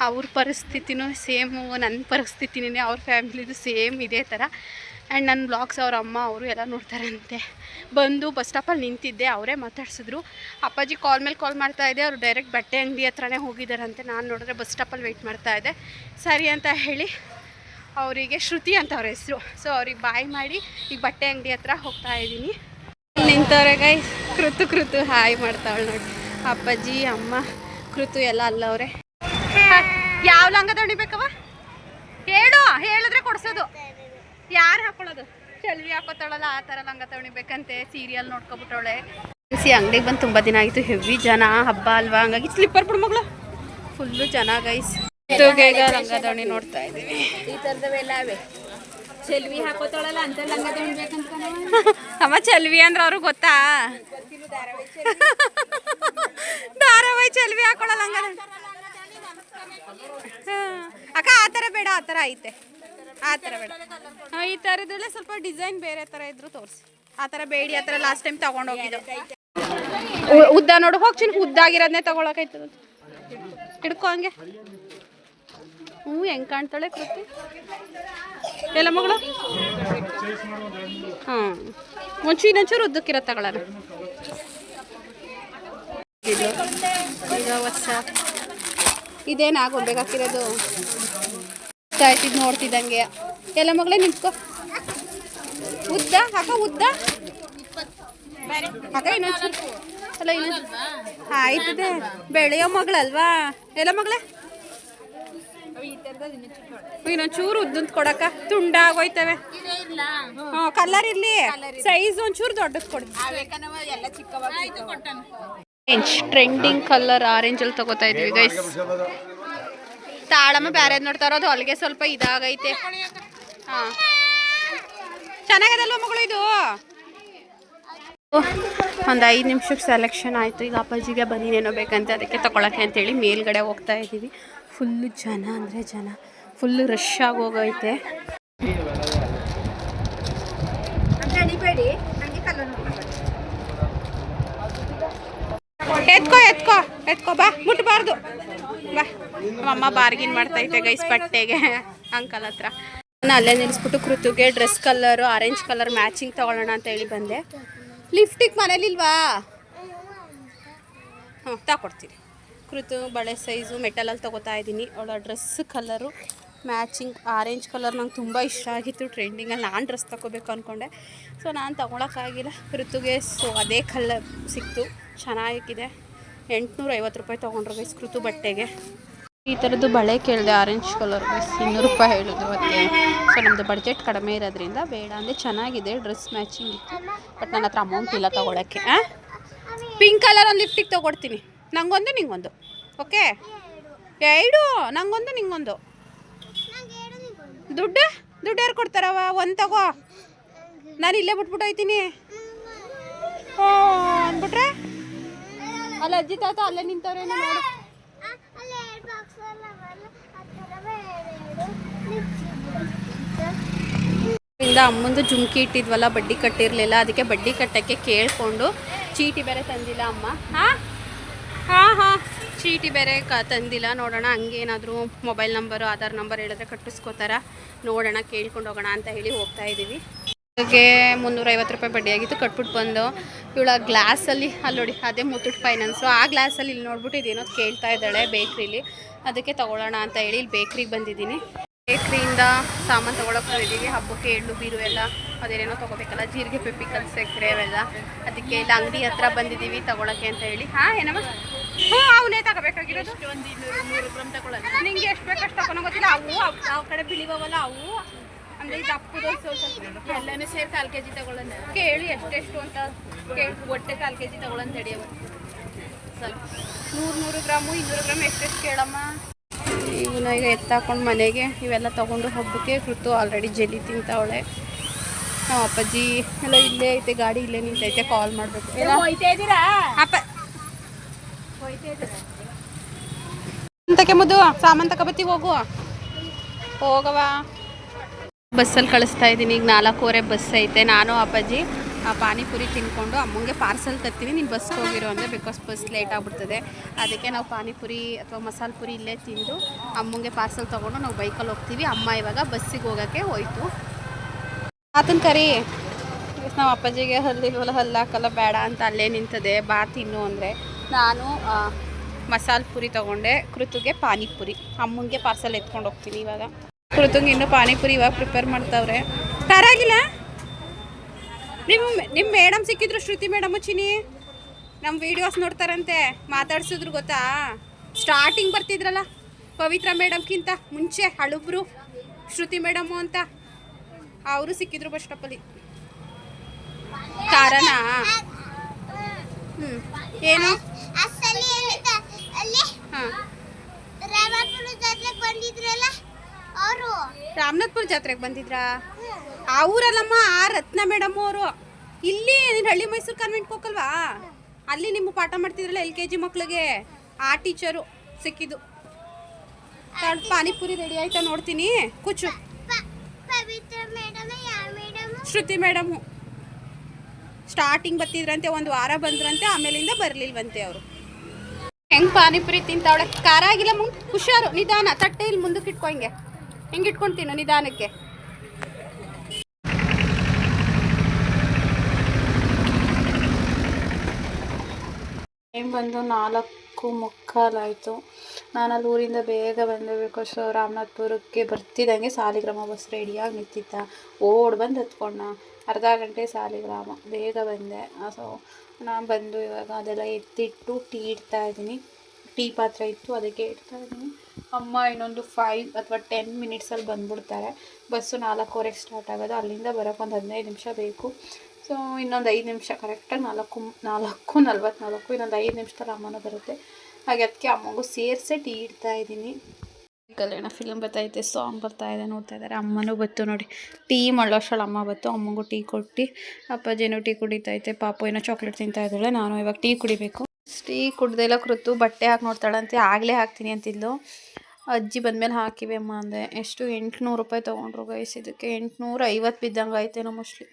ಅವ್ರ ಪರಿಸ್ಥಿತಿನೂ ಸೇಮು, ನನ್ನ ಪರಿಸ್ಥಿತಿನೇ, ಅವ್ರ ಫ್ಯಾಮಿಲಿದು ಸೇಮ್ ಇದೇ ಥರ. ಆ್ಯಂಡ್ ನನ್ನ ಬ್ಲಾಗ್ಸ್ ಅವ್ರ ಅಮ್ಮ ಅವರು ಎಲ್ಲ ನೋಡ್ತಾರಂತೆ. ಬಂದು ಬಸ್ ಸ್ಟಾಪಲ್ಲಿ ನಿಂತಿದ್ದೆ, ಅವರೇ ಮಾತಾಡ್ಸಿದ್ರು. ಅಪ್ಪಾಜಿ ಕಾಲ್ ಮೇಲೆ ಕಾಲ್ ಮಾಡ್ತಾಯಿದ್ದೆ, ಅವರು ಡೈರೆಕ್ಟ್ ಬಟ್ಟೆ ಅಂಗಡಿ ಹತ್ರನೇ ಹೋಗಿದ್ದಾರಂತೆ. ನಾನು ನೋಡಿದ್ರೆ ಬಸ್ ಸ್ಟಾಪಲ್ಲಿ ವೆಯ್ಟ್ ಮಾಡ್ತಾಯಿದ್ದೆ. ಸರಿ ಅಂತ ಹೇಳಿ ಅವರಿಗೆ ಶ್ರುತಿ ಅಂತ ಅವ್ರ ಹೆಸರು. ಸೊ ಅವ್ರಿಗೆ ಬಾಯ್ ಮಾಡಿ ಈಗ ಬಟ್ಟೆ ಅಂಗಡಿ ಹತ್ರ ಹೋಗ್ತಾ ಇದ್ದೀನಿ. ನಿಂತವ್ರೆ ಗೈ, ಕೃತು ಹಾಯ್ ಮಾಡ್ತಾವಳು ನೋಡಿ. ಅಪ್ಪಾಜಿ ಅಮ್ಮ ಕೃತು ಎಲ್ಲ ಅಲ್ಲವ್ರೆ. ಯಾವ ಲಂಗ ತೊಣಿಬೇಕವ ಹೇಳಿದ್ರೆ ಕೊಡ್ಸೋದು. ಯಾರು ಹಾಕೊಳ್ಳೋದು? ಚೆಲ್ವಿ ಹಾಕೋತಾಳಲ್ಲ ಆ ಥರ ಲಂಗ ತೊಣಿಬೇಕಂತೆ. ಸೀರಿಯಲ್ ನೋಡ್ಕೊಬಿಟ್ಟವಳೆ. ಅಂಗಡಿಗೆ ಬಂದು ತುಂಬ ದಿನ ಆಯಿತು. ಹೆವಿ ಜನ, ಹಬ್ಬ ಅಲ್ವಾ, ಹಂಗಾಗಿ ಸ್ಲಿಪ್ಪರ್ ಬಿಡು ಮಗಳು, ಫುಲ್ಲು ಜನ ಗೈಸ್. ಈಗ ಲಂಗ ತೊಣಿ ನೋಡ್ತಾ ಇದ್ದೀವಿ. ಈ ಥರದವೆಲ್ಲ ಅವೆ. ಚೆಲ್ವಿ ಹಾಕೋತಾಳಲ್ಲ ಅಂತ ಲಂಗ ತೊಣಿಬೇಕಂತ ಅಮ್ಮ. ಚೆಲ್ವಿ ಅಂದ್ರೆ ಅವ್ರಿಗೆ ಗೊತ್ತಾ? ಧಾರಾವಾಹಿ ಚೆಲ್ವಿ ಹಾಕೊಳ್ಳೋ ಲಂಗ. ಅಕ್ಕ ಆ ಥರ ಬೇಡ, ಆ ಥರ ಐತೆ, ಆ ಥರ ಬೇಡ. ಈ ಥರದಲ್ಲೇ ಸ್ವಲ್ಪ ಡಿಸೈನ್ ಬೇರೆ ಥರ ಇದ್ರು ತೋರಿಸಿ. ಆ ಥರ ಬೇಡಿ, ಆ ಥರ ಲಾಸ್ಟ್ ಟೈಮ್ ತೊಗೊಂಡೋಗಿದ್ದು. ಉದ್ದ ನೋಡು, ಹೋಗ್ತೀನಿ ಉದ್ದಾಗಿರೋದನ್ನೇ ತೊಗೊಳಕೈತದ. ಹಿಡ್ಕೊ ಹಂಗೆ. ಹೆಂಗೆ ಕಾಣ್ತಾಳೆ ಕೃತಿ ಎಲ್ಲ ಮಗಳು. ಹಾಂ, ಇನ್ನೊಂಚೂರು ಉದ್ದಕ್ಕಿರೋ ತಗೊಳ್ಳೋಣ. ಈಗ ಹೊಸ ಇದೇನು ಆಗೋಗ್ಬೇಕಾಗಿರೋದು ಆಯ್ತಿದ್ದು ನೋಡ್ತಿದ್ದಂಗೆ. ಎಲ್ಲ ಮಗಳೇ ನಿಂತ್ಕೊ. ಉದ್ದ ಹಾಕ, ಉದ್ದ ಹಾಕ. ಇನ್ನೊಂದು ಅಲ್ಲ, ಇನ್ನೊಂದು ಆಯ್ತದೆ. ಬೆಳೆಯೋ ಮಗಳಲ್ವಾ ಎಲ್ಲ ಮಗಳೇ. ಇನ್ನೊಂಚೂರು ಉದ್ದಂತ ಕೊಡಕ್ಕ, ತುಂಡಾಗೋಯ್ತವೆ. ಹಾಂ, ಕಲರ್ ಇರಲಿ, ಸೈಜ್ ಒಂಚೂರು ದೊಡ್ಡದು ಕೊಡಿ. ಟ್ರೆಂಡಿಂಗ್ ಕಲರ್ ಆರೆಂಜಲ್ಲಿ ತಗೋತಾ ಇದೀವಿ ಗೈಸ್. ತಾಳಮ್ಮ ಬೇರೆ ನೋಡ್ತಾ ಇರೋದು, ಅಲ್ಲಿಗೆ ಸ್ವಲ್ಪ ಇದಾಗೈತೆ. ಹಾಂ, ಚೆನ್ನಾಗದಲ್ವ ಮಗಳು ಇದು? ಒಂದು 5 ನಿಮಿಷಕ್ಕೆ ಸೆಲೆಕ್ಷನ್ ಆಯಿತು. ಈಗ ಅಪ್ಪಾಜಿಗೆ ಬನ್ನಿನೇನೋ ಬೇಕಂತೆ, ಅದಕ್ಕೆ ತೊಗೊಳಕ್ಕೆ ಅಂತೇಳಿ ಮೇಲ್ಗಡೆ ಹೋಗ್ತಾ ಇದ್ದೀವಿ. ಫುಲ್ಲು ಜನ ಅಂದರೆ ಜನ, ಫುಲ್ಲು ರಶ್ ಆಗಿ ಹೋಗೈತೆ. ಎತ್ಕೋ ಎತ್ಕೋ ಎತ್ಕೋ ಬಾ ಮುಟ್ಬಾರ್ದು ಬಾ. ಅಮ್ಮ ಬಾರ್ಗಿನ್ ಮಾಡ್ತೈತೆ ಗೈಸ್ ಬಟ್ಟೆಗೆ ಅಂಕಲ್ ಹತ್ರ. ನಾನು ಅಲ್ಲೇ ನಿಲ್ಲಿಸ್ಬಿಟ್ಟು ಕೃತುಗೆ dress colour orange colour matching ತೊಗೊಳ್ಳೋಣ ಅಂತ ಹೇಳಿ ಬಂದೆ. ಲಿಫ್ಟಿಗೆ ಮನೇಲಿಲ್ವಾ? ಹ್ಞೂ ತಗೊಡ್ತೀನಿ. ಕೃತು ಬಳೆ ಸೈಜು ಮೆಟಲಲ್ಲಿ ತೊಗೋತಾ ಇದ್ದೀನಿ. ಅವಳ dress colour matching orange colour ನಂಗೆ ತುಂಬ ಇಷ್ಟ ಆಗಿತ್ತು. ಟ್ರೆಂಡಿಂಗಲ್ಲಿ ನಾನು ಡ್ರೆಸ್ ತೊಗೋಬೇಕು ಅಂದ್ಕೊಂಡೆ. ಸೊ ನಾನು ತೊಗೊಳಕ್ಕಾಗಿಲ್ಲ. ಕೃತುಗೆ ಸೊ ಅದೇ ಕಲರ್ ಸಿಕ್ತು, ಚೆನ್ನಾಗಿದೆ. 850 ರೂಪಾಯಿ ತೊಗೊಂಡ್ರು ಗೈಸ್ ಕೃತು ಬಟ್ಟೆಗೆ. ಈ ಥರದ್ದು ಬಳೆ ಕೇಳಿದೆ ಆರೆಂಜ್ ಕಲರ್ ಗೈಸ್ 200 ರೂಪಾಯಿ ಹೇಳಿದ್ರು ಅದಕ್ಕೆ. ಸೊ ನಮ್ಮದು ಬಡ್ಜೆಟ್ ಕಡಿಮೆ ಇರೋದ್ರಿಂದ ಬೇಡ ಅಂದರೆ ಚೆನ್ನಾಗಿದೆ, ಡ್ರೆಸ್ ಮ್ಯಾಚಿಂಗ್ ಇತ್ತು. ಬಟ್ ನನ್ನ ಹತ್ರ ಅಮೌಂಟ್ ಇಲ್ಲ ತೊಗೊಳಕ್ಕೆ. ಪಿಂಕ್ ಕಲರ್ ಒಂದು ಲಿಫ್ಟಿಗೆ ತೊಗೊಡ್ತೀನಿ. ನಂಗೊಂದು ನಿಂಗೊಂದು. ಓಕೆ 2 ನಂಗೊಂದು ನಿಂಗೊಂದು. ದುಡ್ಡು ಯಾರು ಕೊಡ್ತಾರವ? ಒಂದು ತಗೋ, ನಾನು ಇಲ್ಲೇ ಬಿಟ್ಬಿಟ್ಟು ಹೋಯ್ತೀನಿ. ಅಂದ್ಬಿಟ್ರೆ ಅಲ್ಲ ಅಜ್ಜಿ ತಾತ ಅಲ್ಲೇ ನಿಂತವ್ರೇನೋ ನೋಡು. ಅಮ್ಮಂದು ಜುಮ್ಕಿ ಇಟ್ಟಿದ್ವಲ್ಲ, ಬಡ್ಡಿ ಕಟ್ಟಿರಲಿಲ್ಲ. ಅದಕ್ಕೆ ಬಡ್ಡಿ ಕಟ್ಟಕ್ಕೆ ಕೇಳಿಕೊಂಡು ಚೀಟಿ ಬೇರೆ ತಂದಿಲ್ಲ ಅಮ್ಮ. ಹಾಂ ಚೀಟಿ ಬೇರೆ ತಂದಿಲ್ಲ. ನೋಡೋಣ ಹಂಗೇನಾದರೂ ಮೊಬೈಲ್ ನಂಬರು ಆಧಾರ್ ನಂಬರ್ ಹೇಳಿದ್ರೆ ಕಟ್ಟಿಸ್ಕೋತಾರ, ನೋಡೋಣ ಕೇಳ್ಕೊಂಡು ಹೋಗೋಣ ಅಂತ ಹೇಳಿ ಹೋಗ್ತಾ ಇದ್ದೀವಿ. ಹಾಗೆ 350 ರೂಪಾಯಿ ಬಡ್ಡಿ ಆಗಿತ್ತು. ಕಟ್ಬಿಟ್ಟು ಬಂದು ಇವಳ ಗ್ಲಾಸಲ್ಲಿ ಅಲ್ಲಿ ನೋಡಿ, ಅದೇ ಮುತ್ತೂಟ್ ಫೈನಾನ್ಸು. ಆ ಗ್ಲಾಸಲ್ಲಿ ಇಲ್ಲಿ ನೋಡ್ಬಿಟ್ಟು ಇದೇನೋ ಕೇಳ್ತಾ ಇದ್ದಾಳೆ ಬೇಕ್ರಿಲಿ. ಅದಕ್ಕೆ ತೊಗೊಳ್ಳೋಣ ಅಂತ ಹೇಳಿ ಇಲ್ಲಿ ಬೇಕ್ರಿಗೆ ಬಂದಿದ್ದೀನಿ. ಬೇಕ್ರಿಯಿಂದ ಸಾಮಾನು ತೊಗೊಳಕ್ಕೆ ಬಂದಿದ್ದೀವಿ. ಹಬ್ಬಕ್ಕೆ ಎಳ್ಳು ಬೀರು ಎಲ್ಲ ಅದೇನೇನೋ ತೊಗೋಬೇಕಲ್ಲ, ಜೀರಿಗೆ ಪೆಪ್ಪಿಕಲ್ ಸಕ್ಕರೆ ಅವೆಲ್ಲ. ಅದಕ್ಕೆ ಇಲ್ಲಿ ಅಂಗಡಿ ಹತ್ರ ಬಂದಿದ್ದೀವಿ ತೊಗೊಳಕ್ಕೆ ಅಂತ ಹೇಳಿ. ಏನಮ್ಮ? ಅವನೇ ತಗೋಬೇಕಾಗಿರೋದು. ಒಂದು 100 ಗ್ರಾಮ್ ತಗೊಳ್ಳೋಣ. ನಿಂಗೆ ಎಷ್ಟು ಬೇಕಷ್ಟು ತಗೊಂಡು ಗೊತ್ತಿಲ್ಲ. ಅವು ಕಡೆ ಬಿಳಿವಲ್ಲ ಅವು ಅಂದರೆ ಇದು ಅಪ್ಪುದು ಸ್ವಲ್ಪ ಎಲ್ಲನೂ ಸೇರಿ 1/4 kg ತಗೊಳ್ಳೋಣ. ಕೇಳಿ ಎಷ್ಟೆಷ್ಟು ಅಂತ ಕೇಳಿ ಒಟ್ಟೆ 1/4 kg ತಗೊಳ್ಳೋಣ ತಡಿಯವ. ಸ್ವಲ್ಪ 100 ಗ್ರಾಮು 200 ಗ್ರಾಮ್ ಎಷ್ಟೆಷ್ಟು ಕೇಳಮ್ಮ. ಇವನ್ನ ಈಗ ಎತ್ತಾಕೊಂಡು ಮನೆಗೆ ಇವೆಲ್ಲ ತೊಗೊಂಡು ಹಬ್ಬಕ್ಕೆ. ಕೃತು ಆಲ್ರೆಡಿ ಜೆಲ್ಲಿ ತಿಂತಾವಳೆ. ನಮ್ಮ ಅಪ್ಪಾಜಿ ಎಲ್ಲ ಇಲ್ಲೇ ಐತೆ, ಗಾಡಿ ಇಲ್ಲೇ ನಿಂತೈತೆ. ಕಾಲ್ ಮಾಡಬೇಕು. ಅಪ್ಪ ಅಂತಕ್ಕೆ ಮುದ್ದು ಸಾಮಾನು ತಗೋಬತ್ತಿ ಹೋಗವ. ಬಸ್ಸಲ್ಲಿ ಕಳಿಸ್ತಾ ಇದ್ದೀನಿ. ಈಗ 4:15 ಬಸ್ ಐತೆ. ನಾನು ಅಪ್ಪಾಜಿ ಪಾನಿಪುರಿ ತಿನ್ಕೊಂಡು ಅಮ್ಮಂಗೆ ಪಾರ್ಸಲ್ ತರ್ತೀವಿ, ನೀನು ಬಸ್ಗೆ ಹೋಗಿರೋ ಅಂದರೆ, ಬಿಕಾಸ್ ಬಸ್ ಲೇಟ್ ಆಗಿಬಿಡ್ತದೆ. ಅದಕ್ಕೆ ನಾವು ಪಾನಿಪುರಿ ಅಥವಾ ಮಸಾಲ ಪುರಿ ಇಲ್ಲೇ ತಿಂದು ಅಮ್ಮಂಗೆ ಪಾರ್ಸಲ್ ತೊಗೊಂಡು ನಾವು ಬೈಕಲ್ಲಿ ಹೋಗ್ತೀವಿ. ಅಮ್ಮ ಇವಾಗ ಬಸ್ಸಿಗೆ ಹೋಗೋಕ್ಕೆ ಹೋಯ್ತು. ಆತನ ಕರಿ ನಾವು ಅಪ್ಪಾಜಿಗೆ ಹಲ್ಲಿಲ್ವಲ್ಲ, ಹಲ್ಲು ಹಾಕಲ್ಲ ಬೇಡ ಅಂತ ಅಲ್ಲೇ ನಿಂತದೆ. ಬಾ ತಿನ್ನು ಅಂದರೆ ನಾನು ಮಸಾಲ ಪುರಿ ತೊಗೊಂಡೆ. ಕೃತುಗೆ ಪಾನಿಪುರಿ. ಅಮ್ಮಂಗೆ ಪಾರ್ಸಲ್ ಎತ್ಕೊಂಡು ಹೋಗ್ತೀನಿ ಇವಾಗ. ಕೃತುಂಗೆ ಇನ್ನೂ ಪಾನಿಪುರಿ ಇವಾಗ ಪ್ರಿಪೇರ್ ಮಾಡ್ತಾವ್ರೆ. ಖಾರ ಆಗಿಲ್ಲ? ನಿಮ್ಮ ಮೇಡಮ್ ಸಿಕ್ಕಿದ್ರು, ಶ್ರುತಿ ಮೇಡಮು. ಚಿನಿ ನಮ್ಮ ವೀಡಿಯೋಸ್ ನೋಡ್ತಾರಂತೆ, ಮಾತಾಡ್ಸಿದ್ರು ಗೊತ್ತಾ. ಸ್ಟಾರ್ಟಿಂಗ್ ಬರ್ತಿದ್ರಲ್ಲ ಪವಿತ್ರ ಮೇಡಮ್ಗಿಂತ ಮುಂಚೆ ಹಳುಬ್ರು ಶ್ರುತಿ ಮೇಡಮು ಅಂತ, ಅವರು ಸಿಕ್ಕಿದ್ರು ಬಸ್ ಸ್ಟಾಪಲ್ಲಿ. ಖಾರನಾ? ಏನು? ಹಾಂ ರಾಮನಾಥ್ಪುರ ಜಾತ್ರೆಗೆ ಬಂದಿದ್ರಾ? ಅವರಲ್ಲಮ್ಮ, ಆ ರತ್ನ ಮೇಡಮ್ ಅವರು. ಇಲ್ಲಿ ನೀನು ಹಳ್ಳಿ ಮೈಸೂರು ಕಾನ್ವೆಂಟ್ಗೆ ಹೋಗಲ್ವಾ, ಅಲ್ಲಿ ನಿಮ್ಮ ಪಾಠ ಮಾಡ್ತಿದ್ರಲ್ಲ LKG ಮಕ್ಳಿಗೆ, ಆ ಟೀಚರು ಸಿಕ್ಕಿದ್ದು. ಪಾನಿಪುರಿ ರೆಡಿ ಆಯ್ತಾ ನೋಡ್ತೀನಿ. ಕುಚ್ಚು. ಶ್ರುತಿ ಮೇಡಮು ಸ್ಟಾರ್ಟಿಂಗ್ ಬರ್ತಿದ್ರಂತೆ, 1 ವಾರ ಬಂದ್ರಂತೆ, ಆಮೇಲಿಂದ ಬರಲಿಲ್ವಂತೆ ಅವರು. ಹೆಂಗೆ ಪಾನಿಪುರಿ ತಿಂತಾವಳೆ. ಖಾರ ಆಗಿಲ್ಲ ಮುಂದೆ. ಹುಷಾರು, ನಿಧಾನ. ತಟ್ಟೆ ಇಲ್ಲಿ ಮುಂದಕ್ಕೆ ಇಟ್ಕೊ, ಹೆಂಗೆ ಇಟ್ಕೊಳ್ತೀನೋ ನಿಧಾನಕ್ಕೆ. ಟೈಮ್ ಬಂದು 4:45 ಆಯಿತು. ನಾನು ಅಲ್ಲಿ ಊರಿಂದ ಬೇಗ ಬಂದೆ. ಬಿಕಾಸ್ ರಾಮನಾಥ್ಪುರಕ್ಕೆ ಬರ್ತಿದ್ದಂಗೆ ಸಾಲಿಗ್ರಾಮ ಬಸ್ ರೆಡಿಯಾಗಿ ನಿಂತಿತ್ತ. ಓಡ್ ಬಂದು ಹತ್ಕೊಂಡ. ಅರ್ಧ ಗಂಟೆ ಸಾಲಿಗ್ರಾಮ. ಬೇಗ ಬಂದೆ. ಸೊ ನಾನು ಬಂದು ಇವಾಗ ಅದೆಲ್ಲ ಎತ್ತಿಟ್ಟು ಟೀ ಇಡ್ತಾಯಿದ್ದೀನಿ. ಟೀ ಪಾತ್ರೆ ಇತ್ತು, ಅದಕ್ಕೆ ಇಡ್ತಾಯಿದ್ದೀನಿ. ಅಮ್ಮ ಇನ್ನೊಂದು 5 ಅಥವಾ 10 ಮಿನಿಟ್ಸಲ್ಲಿ ಬಂದುಬಿಡ್ತಾರೆ. ಬಸ್ಸು 4:15ಕ್ಕೆ ಸ್ಟಾರ್ಟ್ ಆಗೋದು. ಅಲ್ಲಿಂದ ಬರೋಕ್ಕೆ ಒಂದು 15 ನಿಮಿಷ ಬೇಕು. ಸೊ ಇನ್ನೊಂದು 5 ನಿಮಿಷ, ಕರೆಕ್ಟಾಗಿ 4:44, ಇನ್ನೊಂದು 5 ನಿಮಿಷದಲ್ಲಿ ಅಮ್ಮನೂ ಬರುತ್ತೆ. ಹಾಗೆ ಅದಕ್ಕೆ ಅಮ್ಮಗೂ ಸೇರಿಸೇ ಟೀ ಇಡ್ತಾಯಿದ್ದೀನಿ. ಕಲ್ಯಾಣ ಫಿಲಮ್ ಬರ್ತೈತೆ, ಸಾಂಗ್ ಬರ್ತಾಯಿದೆ, ನೋಡ್ತಾ ಇದ್ದಾರೆ. ಅಮ್ಮನೂ ಬತ್ತು ನೋಡಿ, ಟೀ ಮಳ್ಳೋಷ್ಟರಲ್ಲಿ ಅಮ್ಮ ಬತ್ತು. ಅಮ್ಮಗೂ ಟೀ ಕೊಟ್ಟು ಅಪ್ಪಾಜಿನೂ ಟೀ ಕುಡಿತೈತೆ. ಪಾಪು ಏನೋ ಚಾಕ್ಲೇಟ್ ತಿಂತಾ ಇದ್ದಾಳೆ. ನಾನು ಇವಾಗ ಟೀ ಕುಡಿಬೇಕು. ಟೀ ಕುಡ್ದೆಲ್ಲ ಕೃತು ಬಟ್ಟೆ ಹಾಕಿ ನೋಡ್ತಾಳಂತೆ. ಆಗಲೇ ಹಾಕ್ತೀನಿ ಅಂತಿದ್ಲು. ಅಜ್ಜಿ ಬಂದಮೇಲೆ ಹಾಕಿವೆ ಅಮ್ಮ ಅಂದೆ. ಎಷ್ಟು 800 ರೂಪಾಯಿ ತೊಗೊಂಡ್ರು ಗೈಸ್. ಇದಕ್ಕೆ 850 ಬಿದ್ದಂಗೆ ಆಯ್ತೇನೋ ಮೋಸ್ಟ್ಲಿ.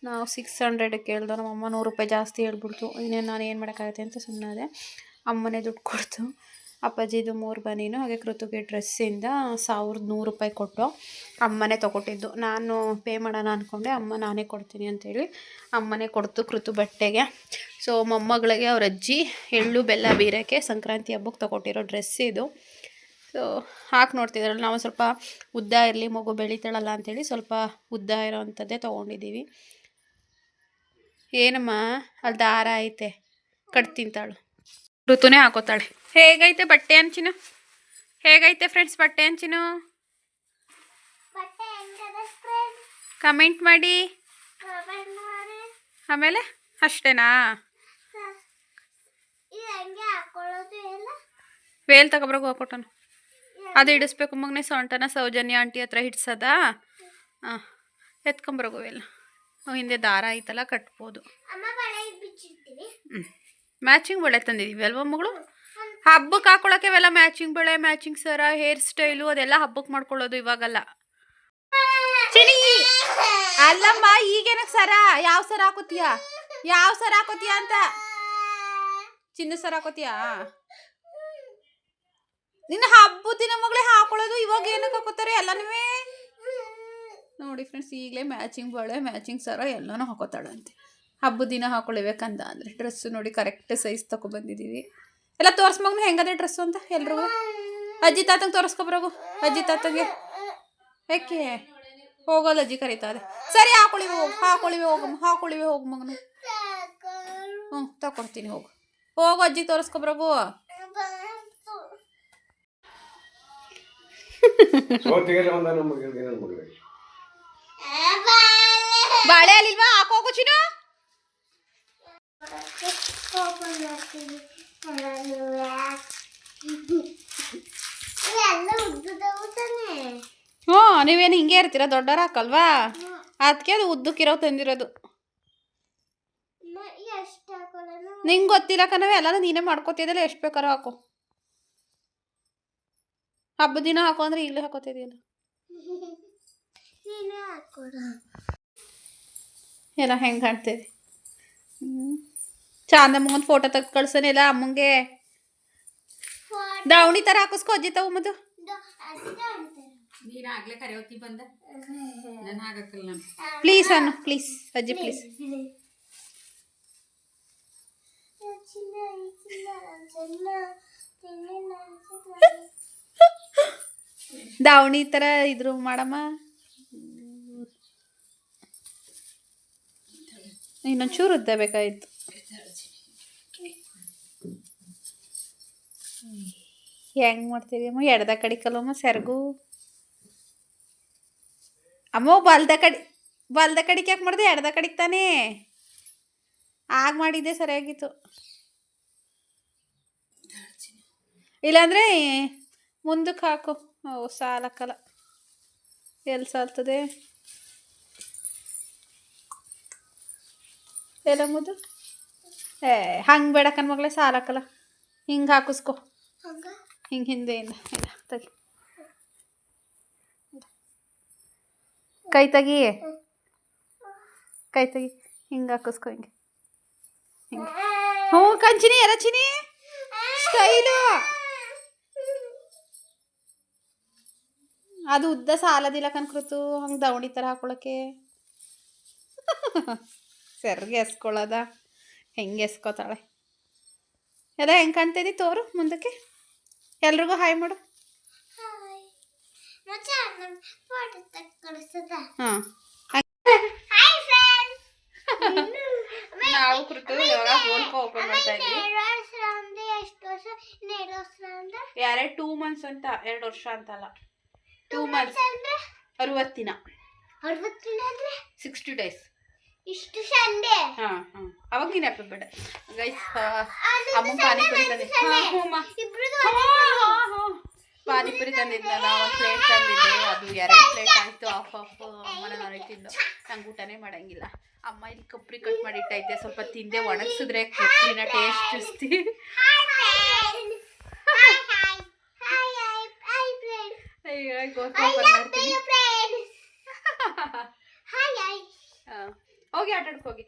ನಾವು 600 ಕೇಳ್ದೋ, ನಮ್ಮಮ್ಮ 100 ರೂಪಾಯಿ ಜಾಸ್ತಿ ಹೇಳ್ಬಿಡ್ತು. ಇನ್ನೇನು ನಾನು ಏನು ಮಾಡೋಕ್ಕಾಗತ್ತೆ ಅಂತ ಸುಮ್ಮನಾದೆ. ಅಮ್ಮನೇ ದುಡ್ಡು ಕೊಡ್ತು. ಅಪ್ಪಾಜಿದು 3 ಬನೀನು ಹಾಗೆ ಕೃತುಗೆ ಡ್ರೆಸ್ಸಿಂದ 1100 ರೂಪಾಯಿ ಕೊಟ್ಟು ಅಮ್ಮನೇ ತೊಗೊಟ್ಟಿದ್ದು. ನಾನು ಪೇ ಮಾಡೋಣ ಅಂದ್ಕೊಂಡೆ, ಅಮ್ಮ ನಾನೇ ಕೊಡ್ತೀನಿ ಅಂತೇಳಿ ಅಮ್ಮನೇ ಕೊಡ್ತು ಕೃತು ಬಟ್ಟೆಗೆ. ಸೊ ಮೊಮ್ಮಗಳಿಗೆ ಅವ್ರ ಅಜ್ಜಿ ಎಳ್ಳು ಬೆಲ್ಲ ಬೀರಕ್ಕೆ ಸಂಕ್ರಾಂತಿ ಹಬ್ಬಕ್ಕೆ ತೊಗೊಟ್ಟಿರೋ ಡ್ರೆಸ್ ಇದು. ಸೊ ಹಾಕಿ ನೋಡ್ತಿದ್ದಾರಲ್ಲ, ನಾವು ಸ್ವಲ್ಪ ಉದ್ದ ಇರಲಿ, ಮಗು ಬೆಳಿತಾಳಲ್ಲ ಅಂಥೇಳಿ ಸ್ವಲ್ಪ ಉದ್ದ ಇರೋ ಅಂಥದ್ದೇ ತೊಗೊಂಡಿದ್ದೀವಿ. ಏನಮ್ಮ ಅಲ್ಲಿ ದಾರ ಐತೆ, ಕಟ್ತಿಂತಾಳು. ಋತುನೇ ಹಾಕೋತಾಳೆ. ಹೇಗೈತೆ ಬಟ್ಟೆ ಅಂಚಿನು? ಹೇಗೈತೆ ಫ್ರೆಂಡ್ಸ್ ಬಟ್ಟೆ ಅಂಚಿನು? ಕಮೆಂಟ್ ಮಾಡಿ. ಆಮೇಲೆ ಅಷ್ಟೇನಾ? ವೇಲ್ ತಗೊಬ್ರಾಗ ಹಾಕೊಟ್ಟನು. ಅದು ಹಿಡಿಸ್ಬೇಕು ಮಗನೇ, ಸೊಂಟನ ಸೌಜನ್ಯ ಆಂಟಿ ಹತ್ರ ಹಿಡ್ಸದ. ಹಾಂ, ಎತ್ಕೊಂಬರೋಗು ವೇಲ್. ಹಿಂದೆ ದಾರ ಐತಲ್ಲ, ಕಟ್ಬೋದು. ಮ್ಯಾಚಿಂಗ್ ಬಳೆ ತಂದಿದ್ದೀವಿ ಅಲ್ವಾ ಮಗಳು? ಹಬ್ಬಕ್ಕೆ ಹಾಕೊಳಕ್ಕೆ ಇವೆಲ್ಲ ಮ್ಯಾಚಿಂಗ್ ಬಳೆ, ಮ್ಯಾಚಿಂಗ್ ಸರ, ಹೇರ್ ಸ್ಟೈಲು ಅದೆಲ್ಲ ಹಬ್ಬಕ್ಕೆ ಮಾಡ್ಕೊಳ್ಳೋದು, ಇವಾಗಲ್ಲ. ಅಲ್ಲಮ್ಮ, ಈಗೇನಕ್ಕೆ ಸರ? ಯಾವ ಸರ ಹಾಕೋತೀಯ? ಯಾವ ಸರ ಹಾಕೋತೀಯ ಅಂತ? ಚಿನ್ನ ಸರ ಹಾಕೋತೀಯಾ? ನಿನ್ನ ಹಬ್ಬದ ದಿನ ಮಗಳೇ ಹಾಕೊಳ್ಳೋದು, ಇವಾಗ ಏನಕ್ಕೆ ಹಾಕೋತಾರೆ ಎಲ್ಲನೂ? ನೋಡಿ ಫ್ರೆಂಡ್ಸ್, ಈಗಲೇ ಮ್ಯಾಚಿಂಗ್ ಬಳೆ, ಮ್ಯಾಚಿಂಗ್ ಸರ ಎಲ್ಲನೂ ಹಾಕೋತಾಳಂತೆ. ಹಬ್ಬದ ದಿನ ಹಾಕೊಳ್ಳೇಬೇಕಂದ ಅಂದರೆ ಡ್ರೆಸ್ಸು ನೋಡಿ ಕರೆಕ್ಟ್ ಸೈಜ್ ತೊಗೊಬಂದಿದ್ದೀವಿ. ಎಲ್ಲ ತೋರಿಸ್ಮಗ್ನು ಹೆಂಗದೆ ಡ್ರೆಸ್ಸು ಅಂತ ಎಲ್ರಿಗೂ. ಅಜ್ಜಿ ತಾತಂಗೆ ತೋರಿಸ್ಕೊಬ್ರಾಗು. ಅಜ್ಜಿ ತಾತಂಗೆ ಯಾಕೆ ಹೋಗೋಲ್ಲ, ಅಜ್ಜಿ ಕರೀತಾರೆ. ಸರಿ ಹಾಕೊಳ್ಳಿವೆ ಹೋಗು, ಹಾಕೊಳ್ಳಿವೆ ಹೋಗು ಮಗನು. ಹ್ಞೂ ತಗೊಡ್ತೀನಿ, ಹೋಗು ಹೋಗು, ಅಜ್ಜಿ ತೋರಿಸ್ಕೊಬ್ರಾಗು. ಬಾಳೆ ಅಲ್ಲಿಲ್ವಾ? ಹಾಕೋಗು ಚಿನ್ನು. ಹ್ಞೂ, ನೀವೇನು ಹಿಂಗೆ ಇರ್ತೀರ, ದೊಡ್ಡವ್ರು ಹಾಕಲ್ವಾ? ಅದಕ್ಕೆ ಅದು ಉದ್ದಕ್ಕಿರೋ ತಂದಿರೋದು. ನಿಂಗೆ ಗೊತ್ತಿಲ್ಲ ಕಣವೆ, ಎಲ್ಲನೂ ನೀನೇ ಮಾಡ್ಕೋತಿದ್ದಲ್ಲ, ಎಷ್ಟು ಬೇಕಾದ್ರೂ ಹಾಕೋ. ಹಬ್ಬದ ದಿನ ಹಾಕೋ ಅಂದ್ರೆ ಈಗಲೇ ಹಾಕೋತಿದೆಯಲ್ಲ. ಎಲ್ಲ ಹೆಂಗೆ ಕಾಣ್ತಿದೆ? ಚಾಂದಮ್ಮಂಗೊಂದು ಫೋಟೋ ತೆಗೆದು ಕಳ್ಸೋನಿಲ್ಲ ಅಮ್ಮಂಗೆ. ದಾವಣಿ ಥರ ಹಾಕಿಸ್ಕೊ ಅಜ್ಜಿ ತಾವು ಮದು. ಪ್ಲೀಸ್ ಅನ್ನು, ಪ್ಲೀಸ್ ಅಜ್ಜಿ ಪ್ಲೀಸ್. ದಾವಣಿ ಥರ ಇದ್ರು ಮಾಡಮ್ಮ. ಇನ್ನೊಂಚೂರು ಉದ್ದ ಬೇಕಾಗಿತ್ತು. ಹೆಂಗೆ ಮಾಡ್ತೀವಿ ಅಮ್ಮ? ಎಡ್ದ ಕಡಿಕಲ್ಲಮ್ಮ ಸೆರಗು. ಅಮ್ಮ ಬಲ್ದ ಕಡಿಕೆ ಯಾಕೆ ಮಾಡಿದೆ? ಎಡ್ದ ಕಡಿಗೆ ತಾನೇ ಆಗ ಮಾಡಿದ್ದೆ, ಸರಿಯಾಗಿತ್ತು. ಇಲ್ಲಾಂದರೆ ಮುಂದಕ್ಕೆ ಹಾಕು. ಸಾಲಕ್ಕಲ್ಲ, ಎಲ್ಲಿ ಸಾಲ್ತದೆ ಎಲ್ಲ ಮುದ್ದು. ಹಂಗೆ ಬೇಡಕ್ಕನ ಮಗಳೇ, ಸಾಲಕ್ಕಲ್ಲ. ಹಿಂಗೆ ಹಾಕಿಸ್ಕೊ, ಹಿಂಗೆ ಹಿಂದೆಯಿಂದ. ಇಲ್ಲ ತೆಗಿ, ಕೈ ತೆಗಿ, ಹಿಂಗೆ ಹಾಕಿಸ್ಕೊ, ಹಿಂಗೆ ಹಿಂಗೆ. ಹ್ಞೂ ಕಂಚಿನಿ, ಎಲ್ಲ ಚಿನಿ ಸ್ಟೈಲು. ಅದು ಉದ್ದ ಸಾಲದಿಲ್ಲ ಕನ್ಕೃತು, ಹಂಗೆ ದಾವಣಿ ಥರ ಹಾಕೊಳಕ್ಕೆ. ಸೆರ್ಗೆ ಎಸ್ಕೊಳ್ಳೋದ? ಹೆಂಗೆ ಎಸ್ಕೋತಾಳೆ ಎಲ್ಲ. ಹೆಂಗೆ ಕಾಣ್ತಿದ್ದಿ ತೋರು ಮುಂದಕ್ಕೆ. ಎಲ್ರಿಗೂ ಹಾಯ್ ಮಾಡು. ಹಾಂ, ನಾವು ಕೃತು ಇವಾಗ ಗೋಲ್ಕ ಓಪನ್ ಮಾಡ್ತಾ ಇದ್ವಿ. 2 months ಅಂತ, 2 ವರ್ಷ ಅಂತಲ್ಲ, 2 months. 60 ದಿನ, 60 days. ಇಷ್ಟು ಸಂಡೆ. ಹಾಂ ಹಾಂ, ಅವಾಗ ನೀನು ಹ್ಯಾಪಿ ಬೇಡ ಗೈಸ್. ಅಮ್ಮ ಪಾನಿಪುರಿ ಪಾನಿಪುರಿ ತಂದಿದ್ನಲ್ಲ, 1 ಪ್ಲೇಟ್ ತಂದಿದ್ದೆ. ಅದು 2 ಪ್ಲೇಟ್ ಆಯಿತು. ಆಫ್ ಅಮ್ಮನ ನಾನು ತಿಂದು. ನಂಗೆ ಊಟನೇ ಮಾಡೋಂಗಿಲ್ಲ. ಅಮ್ಮ ಇಲ್ಲಿ ಕೊಬ್ಬರಿ ಕಟ್ ಮಾಡಿ ಇಟ್ಟೈತೆ, ಸ್ವಲ್ಪ ತಿಂದೆ. ಒಣಗಿಸಿದ್ರೆ ಕೊಬ್ಬರಿನ ಟೇಸ್ಟ್ ಜಾಸ್ತಿ. ಅಯ್ಯೋ, ಮಾಡ್ತೀನಿ. ಹೋಗಿ ಹೋಗಿ ಆಟಾಡ್ಕೋಗಿ.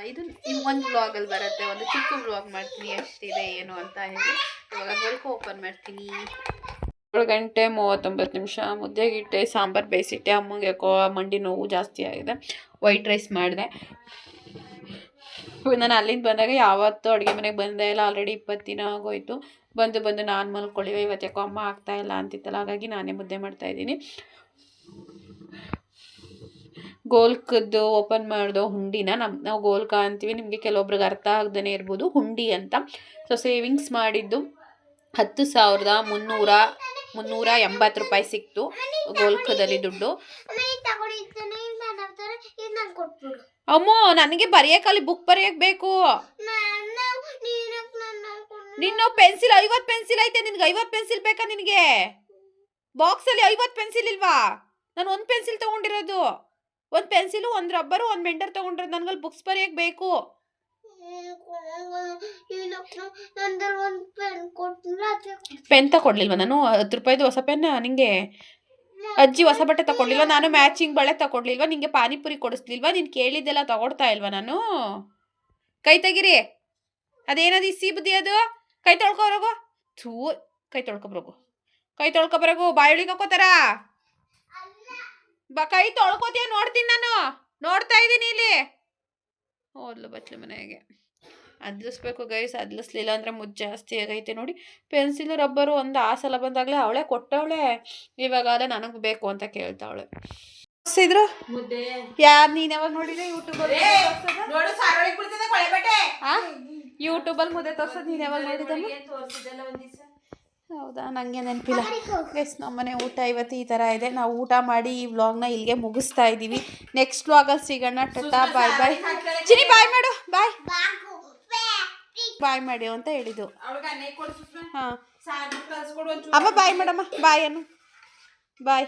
ಇದು ಒಂದು ವ್ಲಾಗಲ್ಲಿ ಬರುತ್ತೆ, ಒಂದು ಚಿಕ್ಕ ವ್ಲಾಗ್ ಮಾಡ್ತೀನಿ ಎಷ್ಟಿದೆ ಏನು ಅಂತ ಹೇಳಿ. ಇವಾಗ ಗೋಲ್ಕೋ ಓಪನ್ ಮಾಡ್ತೀನಿ. 7:39 ಮುದ್ದೆಗಿಟ್ಟೆ, ಸಾಂಬಾರು ಬೇಯಿಸಿಟ್ಟೆ. ಅಮ್ಮಗೆ ಯಾಕೋ ಮಂಡಿ ನೋವು ಜಾಸ್ತಿ ಆಗಿದೆ, ವೈಟ್ ರೈಸ್ ಮಾಡಿದೆ. ನಾನು ಅಲ್ಲಿಂದ ಬಂದಾಗ ಯಾವತ್ತೂ ಅಡುಗೆ ಮನೆಗೆ ಬಂದೇ ಇಲ್ಲ, ಆಲ್ರೆಡಿ 20 ದಿನ ಆಗೋಯ್ತು. ಬಂದು ನಾನು ಮಲ್ಕೊಳ್ಳಿವೆ. ಇವತ್ತು ಯಾಕೋ ಅಮ್ಮ ಆಗ್ತಾಯಿಲ್ಲ ಅಂತಿತ್ತಲ್ಲ, ಹಾಗಾಗಿ ನಾನೇ ಮುದ್ದೆ ಮಾಡ್ತಾಯಿದ್ದೀನಿ. ಗೋಲ್ಕದ್ದು ಓಪನ್ ಮಾಡ್ದೋ ಹುಂಡಿನ, ನಾವು ಗೋಲ್ಕ ಅಂತೀವಿ, ನಿಮಗೆ ಕೆಲವೊಬ್ರಿಗೆ ಅರ್ಥ ಆಗದೇ ಇರ್ಬೋದು, ಹುಂಡಿ ಅಂತ. ಸೊ ಸೇವಿಂಗ್ಸ್ ಮಾಡಿದ್ದು 10,380 ರೂಪಾಯಿ ಸಿಕ್ತು ಗೋಲ್ಕದಲ್ಲಿ ದುಡ್ಡು. ಅಮ್ಮೋ ನನಗೆ ಬರೆಯೋಕ್ಕಲ್ಲಿ ಬುಕ್ ಬರೆಯೋಕ್ಕೆ ಬೇಕು. ನಿನ್ನ ಪೆನ್ಸಿಲ್ 50 ಪೆನ್ಸಿಲ್ ಐತೆ, ನಿನ್ಗೆ 50 ಪೆನ್ಸಿಲ್ ಬೇಕಾ? ನಿನಗೆ ಬಾಕ್ಸಲ್ಲಿ 50 ಪೆನ್ಸಿಲ್ ಇಲ್ವಾ? ನಾನು ಒಂದು ಪೆನ್ಸಿಲ್ ತೊಗೊಂಡಿರೋದು, ಒಂದು ಪೆನ್ಸಿಲು, ಒಂದು ರಬ್ಬರು, ಒಂದು ಮೆಂಟರ್ ತೊಗೊಂಡಿರೋದು. ನನಗಲ್ಲಿ ಬುಕ್ಸ್ ಬರೆಯೋಕ್ಕೆ ಬೇಕು. ಪೆನ್ ತಗೊಡ್ಲಿಲ್ವ ನಾನು? 10 ರೂಪಾಯಿದು ಹೊಸ ಪೆನ್ ನಿಂಗೆ? ಅಜ್ಜಿ ಹೊಸ ಬಟ್ಟೆ ತಗೊಳ್ಳಿಲ್ವ? ನಾನು ಮ್ಯಾಚಿಂಗ್ ಬಳೆ ತಗೊಡ್ಲಿಲ್ವ? ನಿಂಗೆ ಪಾನಿಪುರಿ ಕೊಡಿಸ್ಲಿಲ್ವಾ? ನೀನು ಕೇಳಿದ್ದೆಲ್ಲ ತಗೊಡ್ತಾ ಇಲ್ವಾ ನಾನು? ಕೈ ತೆಗಿರಿ. ಅದೇನದು ಇಸಿ ಬುದ್ಧಿ ಅದು? ಕೈ ತೊಳ್ಕೊಬರೋಗು. ಥೂ, ಕೈ ತೊಳ್ಕೊಬರೋಗು. ಬಾಯುಳಿಗೆ ಹಾಕೋತಾರ ಕೈ ತೊಳ್ಕೊತೀಯ? ನೋಡ್ತೀನಿ, ನಾನು ನೋಡ್ತಾ ಇದ್ದೀನಿ ಇಲ್ಲಿ. ಓದ್ಲು ಬಚ್ಲು ಮನೆಗೆ ಅದ್ಲಿಸ್ಬೇಕು ಗೈಸ್. ಅದ್ಲಿಸ್ಲಿಲ್ಲ ಅಂದರೆ ಮುದ್ದು ಜಾಸ್ತಿ ಆಗೈತೆ ನೋಡಿ. ಪೆನ್ಸಿಲು ರಬ್ಬರು ಒಂದು ಆ ಸಲ ಬಂದಾಗಲೇ ಅವಳೇ ಕೊಟ್ಟವಳೆ, ಇವಾಗಾದ್ರೆ ನನಗೆ ಬೇಕು ಅಂತ ಕೇಳ್ತಾವಳೆ. ತೋರಿಸಿದ್ರು ಯಾರು? ನೀನು ಯಾವಾಗ ನೋಡಿದೆ ಯೂಟ್ಯೂಬಲ್ಲಿ? ಯೂಟ್ಯೂಬಲ್ಲಿ ಮುದ್ದೆ ತೋರ್ಸೋದು ನೀನು ಯಾವಾಗ ನೋಡಿದಮ್ಮ? ಹೌದಾ, ನನಗೆ ನೆನಪಿಲ್ಲ ಗೈಸ್. ನಮ್ಮನೆ ಊಟ ಇವತ್ತು ಈ ಥರ ಇದೆ. ನಾವು ಊಟ ಮಾಡಿ ಈ ವ್ಲಾಗ್ನ ಇಲ್ಲಿಗೆ ಮುಗಿಸ್ತಾ ಇದ್ದೀವಿ. ನೆಕ್ಸ್ಟ್ ವ್ಲಾಗಲ್ಲಿ ಸಿಗೋಣ. ಟಾಟಾ, ಬಾಯ್ ಬಾಯ್. ಚಿನಿ ಬಾಯ್ ಮಾಡು. ಬಾಯ್ ಮಾಡಿ ಅಂತ ಹೇಳಿದ್ದು. ಹಾಂ ಅಮ್ಮ ಬಾಯ್ ಮಾಡಮ್ಮ. ಬಾಯ್ ಅನ್ನು ಬಾಯ್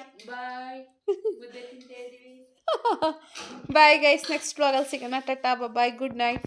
ಬಾಯ್ ಗೈಸ್. ನೆಕ್ಸ್ಟ್ ವ್ಲಾಗಲ್ಲಿ ಸಿಗೋಣ. ಟಾಟಾ ಬಾಯ್, ಗುಡ್ ನೈಟ್.